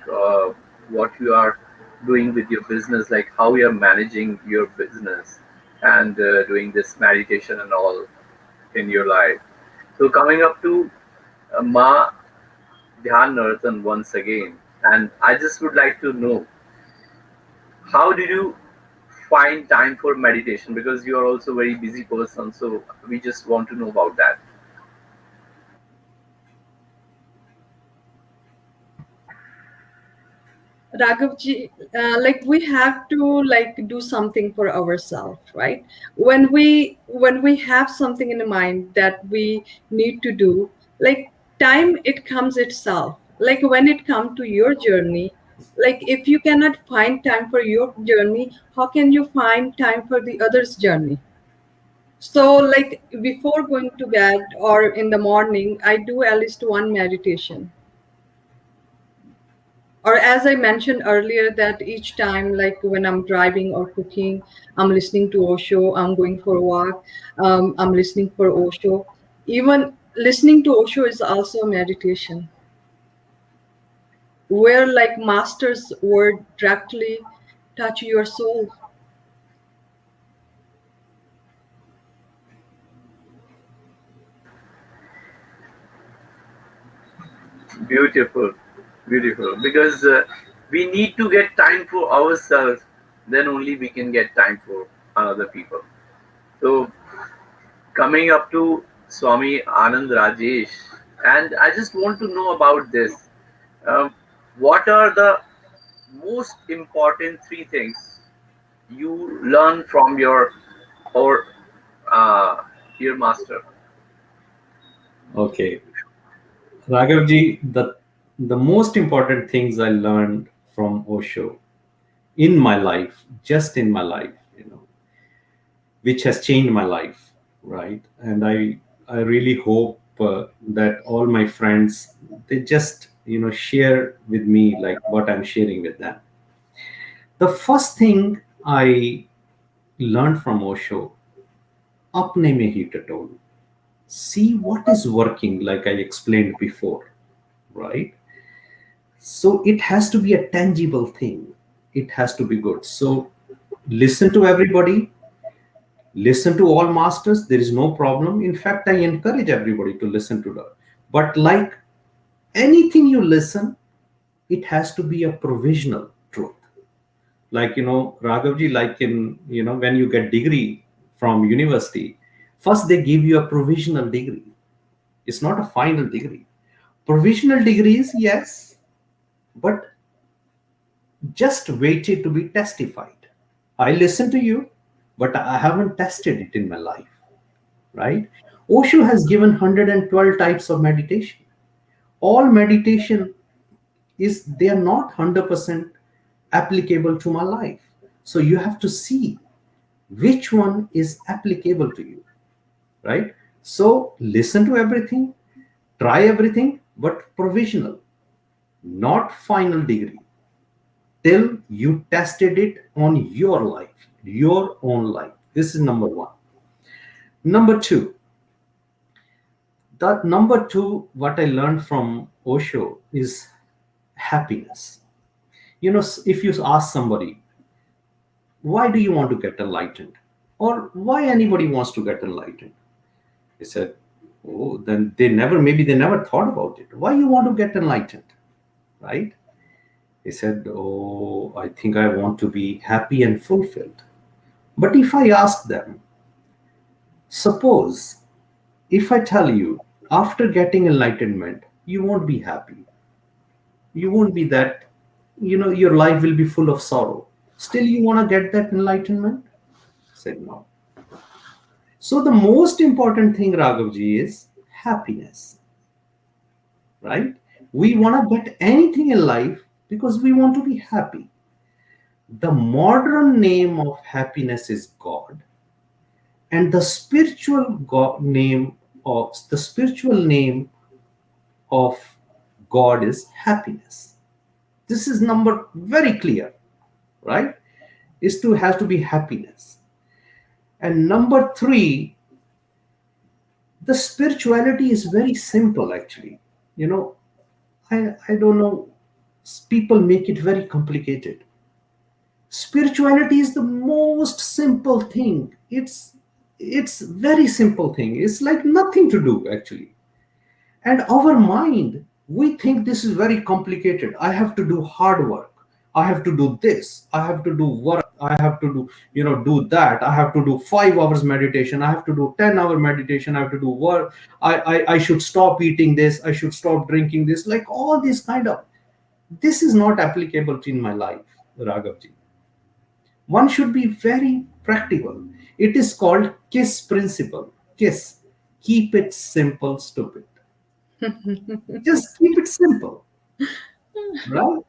A: what you are doing with your business, like how you are managing your business and doing this meditation and all in your life. So coming up to Ma Dhyan Naratan once again, and I just would like to know, how did you find time for meditation? Because you are also a very busy person, so we just want to know about that.
D: Raghavji, like we have to like do something for ourselves, right? When we have something in mind that we need to do, like time it comes itself. Like when it comes to your journey, like if you cannot find time for your journey, how can you find time for the other's journey? So like before going to bed or in the morning, I do at least one meditation, or as I mentioned earlier, that each time like when I'm driving or cooking, I'm listening to Osho. I'm going for a walk, I'm listening for Osho. Even listening to Osho is also a meditation, where like master's word directly touch your soul.
A: Beautiful, beautiful. Because we need to get time for ourselves, then only we can get time for other people. So, coming up to Swami Anand Rajesh, and I just want to know about this. Um, what are the most important three things you learn from or your master?
E: Okay, Raghavji, the most important things I learned from Osho in my life, just in my life, which has changed my life, right? And I really hope that all my friends, they just share with me like what I'm sharing with them. The first thing I learned from Osho, apne mein hi tatol, see what is working, like I explained before, right? So it has to be a tangible thing, it has to be good. So listen to everybody, listen to all masters, there is no problem. In fact, I encourage everybody to listen to that. But like anything you listen, it has to be a provisional truth. Like Raghavji, like in when you get degree from university, first they give you a provisional degree. It's not a final degree. Provisional degrees, yes, but just waited to be testified. I listen to you, but I haven't tested it in my life, right? Osho has given 112 types of meditation. All meditation is, they are not 100% applicable to my life. So you have to see which one is applicable to you, right? So listen to everything, try everything, but provisional, not final degree, till you tested it on your life, your own life. This is number one. Number two, that number two, what I learned from Osho is happiness. You know, if you ask somebody, why do you want to get enlightened? Or why anybody wants to get enlightened? They said, oh, then maybe they never thought about it. Why you want to get enlightened? Right? They said, oh, I think I want to be happy and fulfilled. But if I ask them, suppose if I tell you after getting enlightenment, you won't be happy, you won't be that, your life will be full of sorrow. Still, you want to get that enlightenment? Said no. So, the most important thing, Raghavji, is happiness, right? We want to get anything in life because we want to be happy. The modern name of happiness is God, and the spiritual name of God is happiness. This is number very clear, right? Is to has to be happiness. And number three, the spirituality is very simple actually. You know, I don't know, people make it very complicated. Spirituality is the most simple thing. It's very simple thing. It's like nothing to do actually. And our mind, we think this is very complicated. I have to do hard work. I have to do this. I have to do work. I have to do, do that. I have to do 5 hours meditation. I have to do 10-hour meditation. I have to do work. I should stop eating this. I should stop drinking this. Like all this kind of, this is not applicable in my life, Raghavji. One should be very practical. It is called KISS principle. KISS. Keep it simple, stupid. Just keep it simple, right?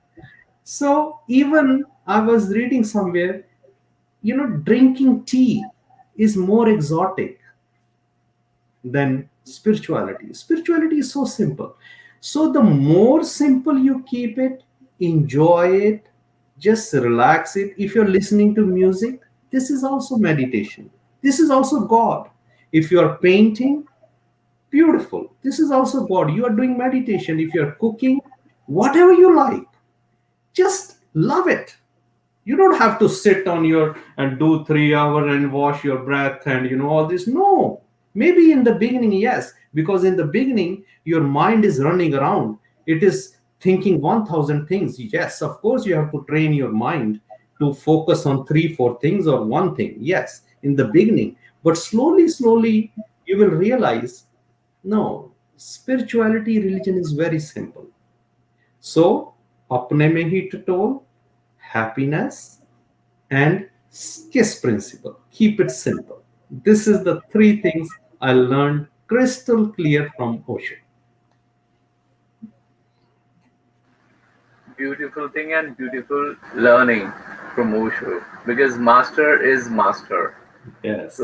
E: So even I was reading somewhere, drinking tea is more exotic than spirituality. Spirituality is so simple. So the more simple you keep it, enjoy it, just relax it. If you're listening to music, this is also meditation. This is also God. If you're painting, beautiful. This is also God. You are doing meditation. If you're cooking, whatever you like, just love it. You don't have to sit on your and do 3 hours and wash your breath and all this. No. Maybe in the beginning, yes, because in the beginning, your mind is running around. It is thinking 1,000 things. Yes, of course, you have to train your mind to focus on 3, 4 things or one thing. Yes, in the beginning. But slowly, slowly, you will realize no, spirituality, religion is very simple. So, अपने में ही टटोल, happiness, and KISS principle. Keep it simple. This is the 3 things I learned crystal clear from Osho.
A: Beautiful thing and beautiful learning from Osho, because master is master. So
E: Yes,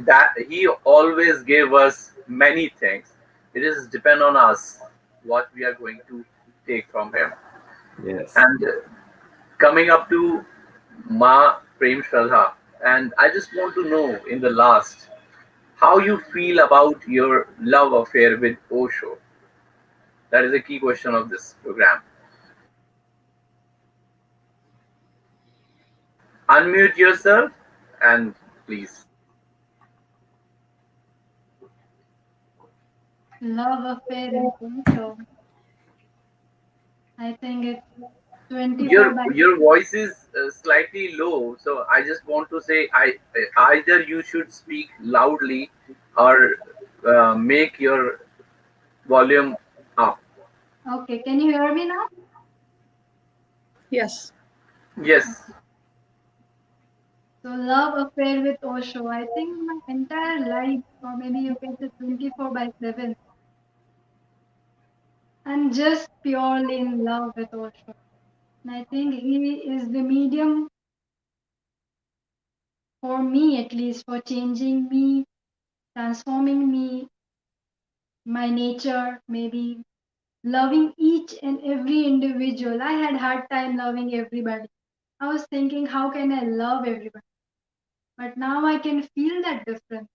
A: that he always gave us many things. It is depend on us what we are going to take from him.
E: yes.
A: And coming up to Ma Prem Shraddha, and I just want to know in the last how you feel about your love affair with Osho. That is a key question of this program. Unmute yourself and please.
C: Love affair with Osho. I think it's 24 by
A: Your voice is slightly low, so I just want to say either you should speak loudly or make your volume up.
C: Okay, can you hear me now?
D: Yes.
A: Yes.
C: So love affair with Osho. I think my entire life, or maybe you can say 24 by 7, I'm just purely in love with Osho. And I think he is the medium for me, at least, for changing me, transforming me, my nature, maybe loving each and every individual. I had hard time loving everybody. I was thinking, how can I love everybody? But now I can feel that difference.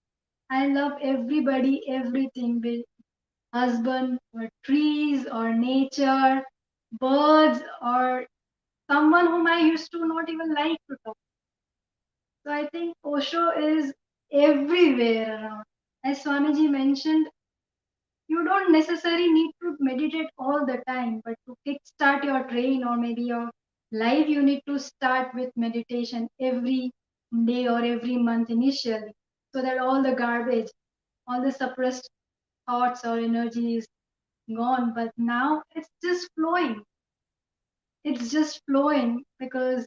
C: I love everybody, everything, be it husband or trees or nature, birds or someone whom I used to not even like to talk. So I think Osho is everywhere around. As Swamiji mentioned, you don't necessarily need to meditate all the time, but to kickstart your train or maybe your life, you need to start with meditation every day or every month initially, so that all the garbage, all the suppressed thoughts or energy is gone. But now it's just flowing. It's just flowing because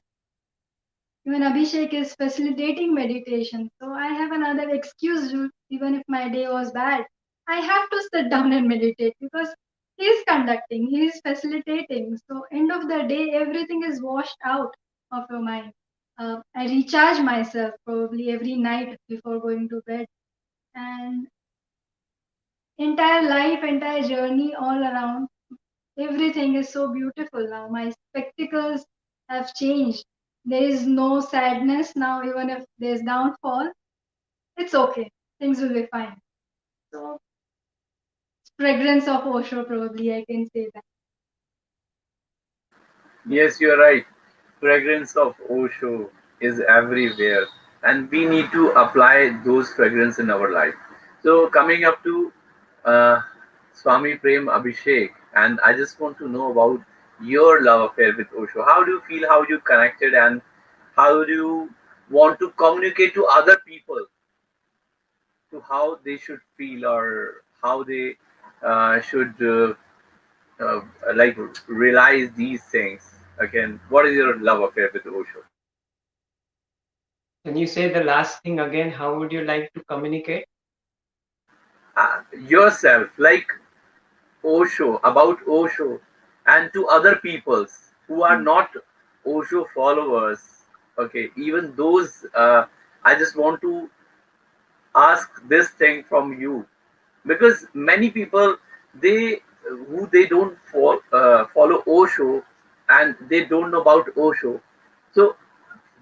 C: even Abhishek is facilitating meditation. So I have another excuse, even if my day was bad. I have to sit down and meditate because he's conducting, he's facilitating. So end of the day, everything is washed out of your mind. I recharge myself probably every night before going to bed. And entire life, entire journey all around, everything is so beautiful now. My spectacles have changed. There is no sadness now, even if there's downfall. It's okay. Things will be fine. So, fragrance of Osho, probably I can say that.
A: Yes, you're right. Fragrance of Osho is everywhere, and we need to apply those fragrance in our life. So, coming up to uh, Swami Prem Abhishek, and I just want to know about your love affair with Osho. How do you feel? How you connected, and how do you want to communicate to other people to how they should feel or how they should uh, like realize these things? Again, what is your love affair with Osho?
B: Can you say the last thing again? How would you like to communicate?
A: Yourself, like Osho, about Osho, and to other peoples who are not Osho followers. Okay, even those, I just want to ask this thing from you because many people they they don't follow Osho and they don't know about Osho. So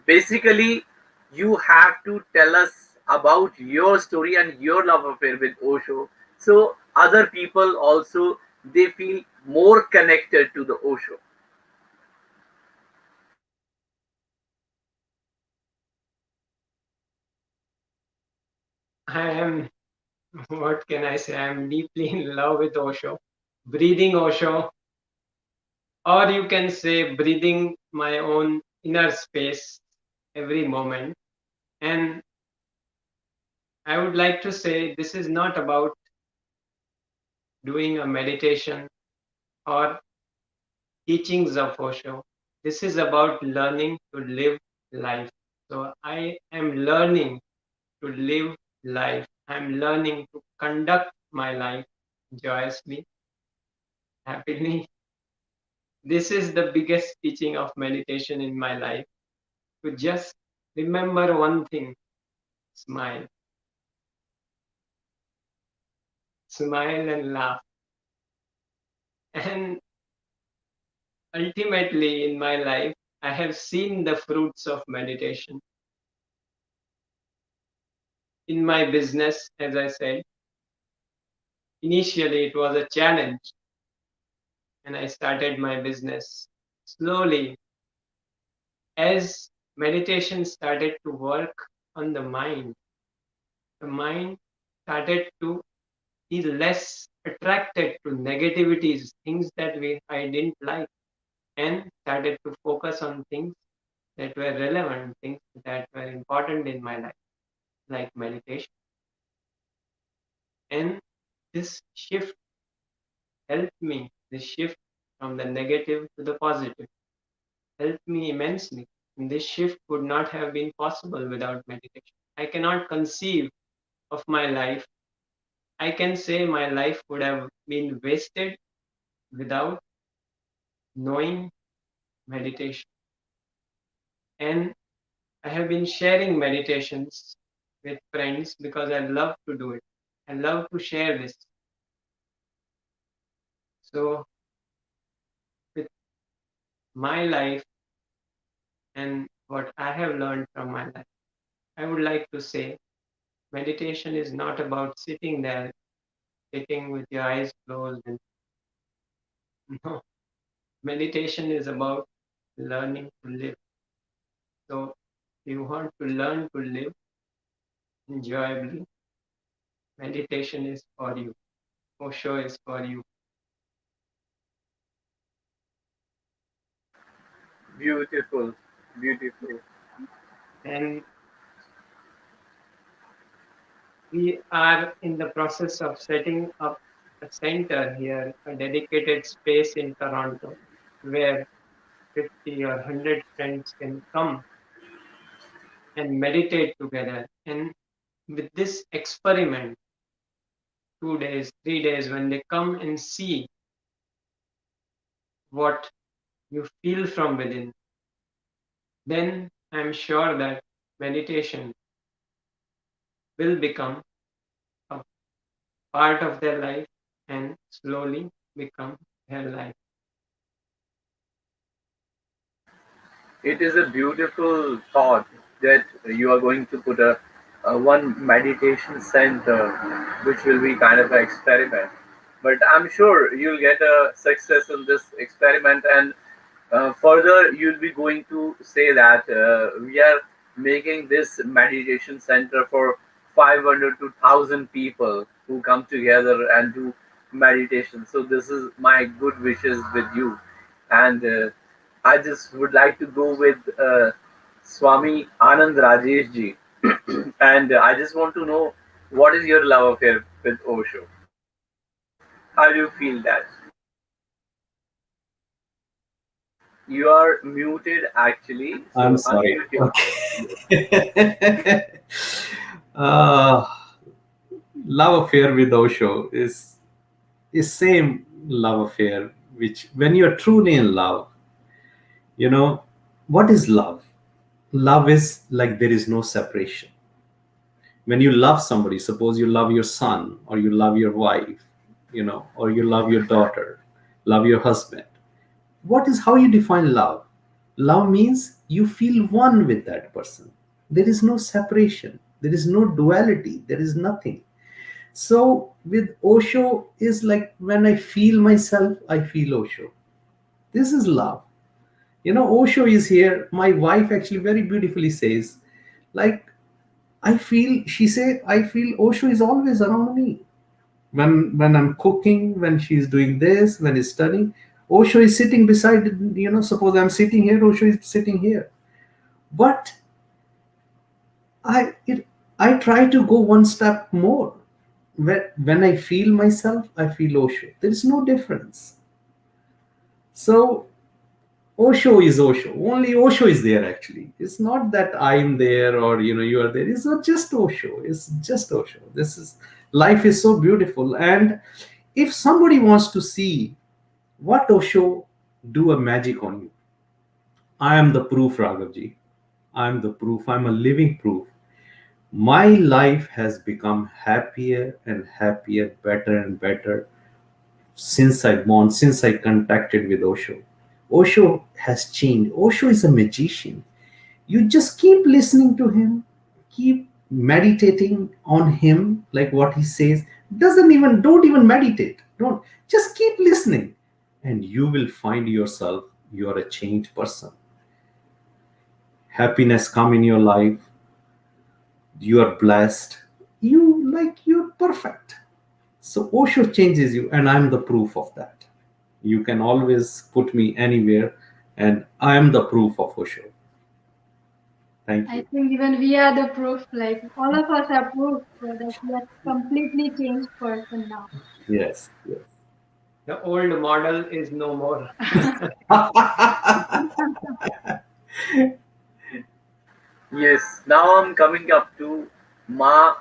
A: basically, you have to tell us about your story and your love affair with Osho, so other people also they feel more connected to the Osho.
B: I am, what can I say? I am deeply in love with Osho, breathing Osho, or you can say breathing my own inner space every moment. And I would like to say this is not about doing a meditation or teachings of Osho. This is about learning to live life. So I am learning to live life. I'm learning to conduct my life joyously, happily. This is the biggest teaching of meditation in my life, to just remember one thing: smile. Smile and laugh. And ultimately, in my life, I have seen the fruits of meditation. In my business, as I said, initially it was a challenge, and I started my business. Slowly, as meditation started to work on the mind started to be less attracted to negativities, things that I didn't like, and started to focus on things that were relevant, things that were important in my life, like meditation. And this shift helped me, this shift from the negative to the positive, helped me immensely. And this shift would not have been possible without meditation. I cannot conceive of my life. I can say my life would have been wasted without knowing meditation. And I have been sharing meditations with friends because I love to do it. I love to share this. So, with my life and what I have learned from my life, I would like to say meditation is not about sitting there, sitting with your eyes closed. And no, meditation is about learning to live. So, if you want to learn to live enjoyably, meditation is for you. Osho is for you.
A: Beautiful, beautiful.
B: And we are in the process of setting up a center here, a dedicated space in Toronto, where 50 or 100 friends can come and meditate together. And with this experiment, 2 days, 3 days, when they come and see what you feel from within, then I'm sure that meditation will become a part of their life and slowly become their life.
A: It is a beautiful thought that you are going to put a one meditation center, which will be kind of an experiment. But I'm sure you'll get a success in this experiment, and further you'll be going to say that we are making this meditation center for 500 to 1000 people who come together and do meditation. So this is my good wishes with you, and I just would like to go with Swami Anand Rajesh ji, and I just want to know what is your love affair with Osho? How do you feel that? You are muted actually,
E: I'm
A: so
E: sorry.
A: unmute yourself.
E: Okay. uh, love affair with Osho is same love affair which when you're truly in love, you know what is love? Love is like there is no separation. When you love somebody, suppose you love your son or you love your wife, or you love your daughter, love your husband. What is how you define love? Love means you feel one with that person. There is no separation. There is no duality. There is nothing. So with Osho is like when I feel myself, I feel Osho. This is love. Osho is here. My wife actually very beautifully says, like, she say, I feel Osho is always around me. When I'm cooking, when she's doing this, when he's studying, Osho is sitting beside, suppose I'm sitting here, Osho is sitting here. But I try to go one step more. When I feel myself, I feel Osho. There is no difference. So Osho is Osho. Only Osho is there actually. It's not that I'm there or you are there. It's not just Osho. It's just Osho. This is life is so beautiful. And if somebody wants to see what Osho do a magic on you, I am the proof, Raghavji. I am the proof. I'm a living proof. My life has become happier and happier, better and better since I born, since I contacted with Osho. Osho has changed. Osho is a magician. You just keep listening to him, keep meditating on him, like what he says. Don't even meditate. Don't just keep listening, and you will find yourself. You are a changed person. Happiness come in your life. You are blessed. You're perfect. So Osho changes you, and I'm the proof of that. You can always put me anywhere, and I am the proof of Osho. Thank
C: I
E: you.
C: think even we are the proof, like all of us are proof that we are completely changed person now.
E: Yes, yes.
B: The old model is no more.
A: Yes, now I'm coming up to Ma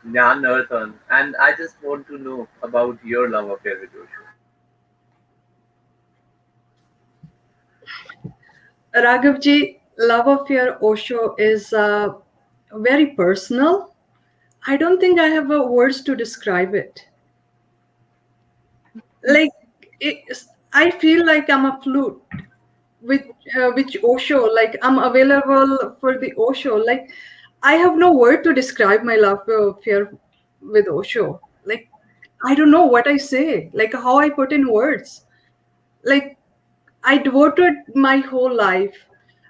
A: Jnanarthan, and I just want to know about your love affair with Osho.
D: Raghavji, love affair Osho is very personal. I don't think I have words to describe it. Like, I feel like I'm a flute with which Osho. Like I'm available for the Osho. Like I have no word to describe my love affair with Osho. Like I don't know what I say. Like how I put in words. Like I devoted my whole life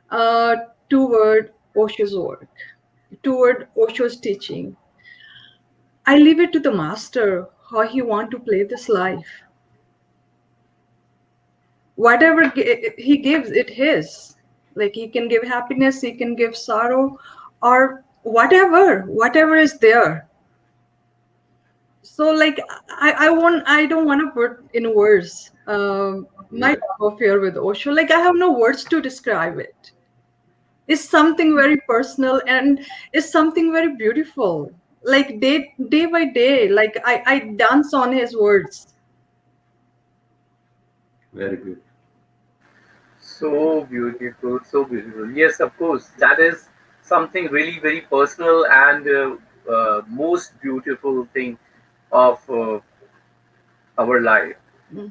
D: uh, toward Osho's work, toward Osho's teaching. I leave it to the master how he want to play this life. Whatever he gives, it his. Like he can give happiness, he can give sorrow, or whatever is there. So like I don't want to put in words my
E: Yeah.
D: love affair with Osho. Like I have no words to describe it. It's something very personal and it's something very beautiful. Like day by day, like I dance on his words.
E: Very good.
A: So beautiful, so beautiful. Yes, of course, that is something really very personal and most beautiful thing of our life.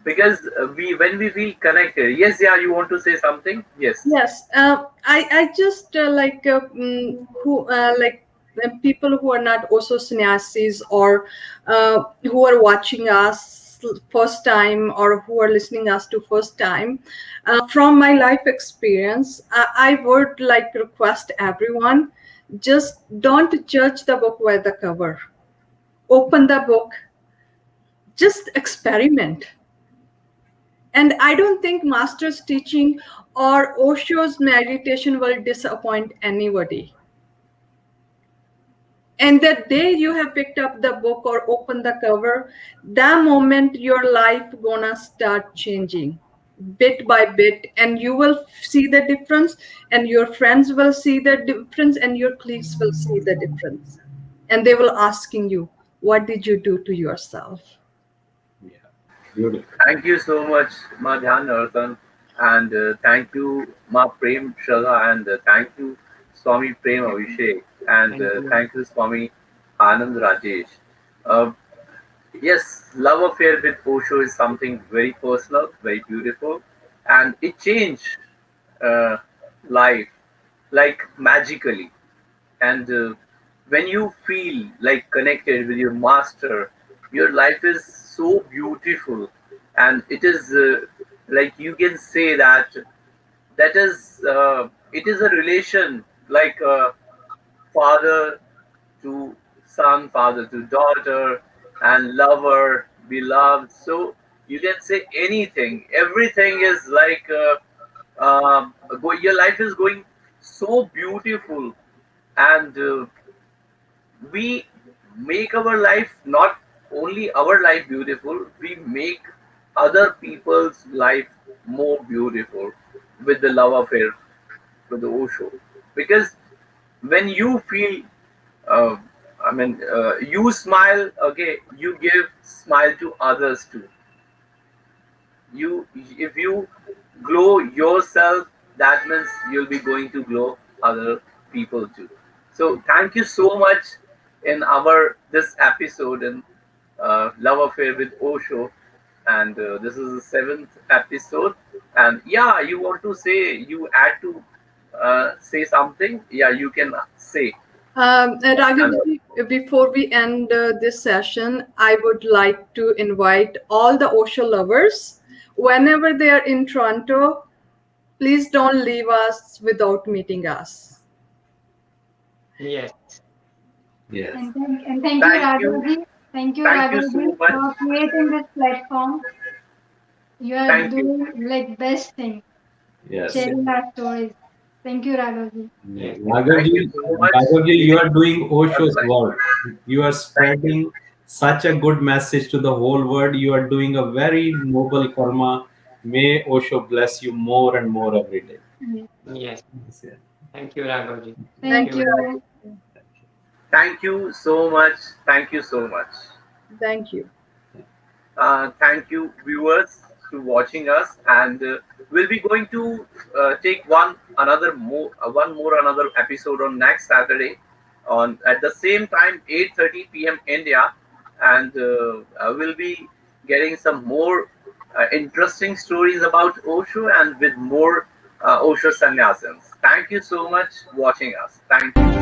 A: Because we, when we feel connected, yes, yeah, you want to say something? Yes.
D: Yes, I just who people who are not also sannyasis or who are watching us first time or who are listening us to first time. From my life experience, I would like request everyone just don't judge the book by the cover. Open the book, just experiment. And I don't think master's teaching or Osho's meditation will disappoint anybody. And the day you have picked up the book or opened the cover, that moment your life gonna start changing bit by bit, and you will see the difference, and your friends will see the difference, and your colleagues will see the difference. And they will asking you, what did you do to yourself?
E: Yeah. Beautiful.
A: Thank you so much, Ma Dhyan Naratan, and thank you, Ma Prem Shraddha, and thank you, Swami Prem Abhishek, and
B: Thank you.
A: thank you, Swami Anand Rajesh. Uh, yes, love affair with Osho is something very personal, very beautiful, and it changed uh, life like magically. And when you feel like connected with your master, your life is so beautiful, and it is like you can say that that is it is a relation like father to son, father to daughter, and lover, beloved. So you can say anything. Everything is like your life is going so beautiful, and we make our life, not only our life beautiful, we make other people's life more beautiful with the love affair with the Osho. Because when you feel uh, you smile, okay, you give smile to others too. You, if you glow yourself, that means you'll be going to glow other people too. So thank you so much in our this episode in love affair with Osho, and this is the seventh episode. And yeah, you want to say, you had to say something, yeah, you can say.
D: Raghav,
A: And
D: before we end this session, I would like to invite all the Osho lovers, whenever they are in Toronto, please don't leave us without meeting us.
B: Yes.
E: Yes.
C: And thank you,
A: thank you,
C: Raghavji. Thank you,
A: thank you so
C: Raghavji,
A: much.
C: for creating this platform. You are
A: Thank you.
C: doing like best thing,
E: Yes.
C: sharing our stories. Thank you, Raghavji.
E: Yeah.
B: Yes.
A: Thank you
E: Raghavji,
A: so much.
E: Raghavji, you
A: Really,
E: are doing
A: was
E: Osho's
A: like,
E: work. You are
A: thank you.
E: spreading such a good message to the whole world. You are doing a very noble karma. May Osho bless you more and more every day.
C: Yes.
B: Yes.
E: Yes, yeah.
B: Thank you, Raghavji. Thank
C: Thank
D: Thank
B: you.
D: you,
C: you.
D: Raghav.
A: Thank you so much. Thank you so much.
D: Thank you.
A: Thank you, viewers. to watching us, and we'll be going to take one more another episode on next Saturday, on at the same time 8:30 p.m. India, and we'll be getting some more interesting stories about Osho and with more Osho sannyasins. Thank you so much watching us. Thank you.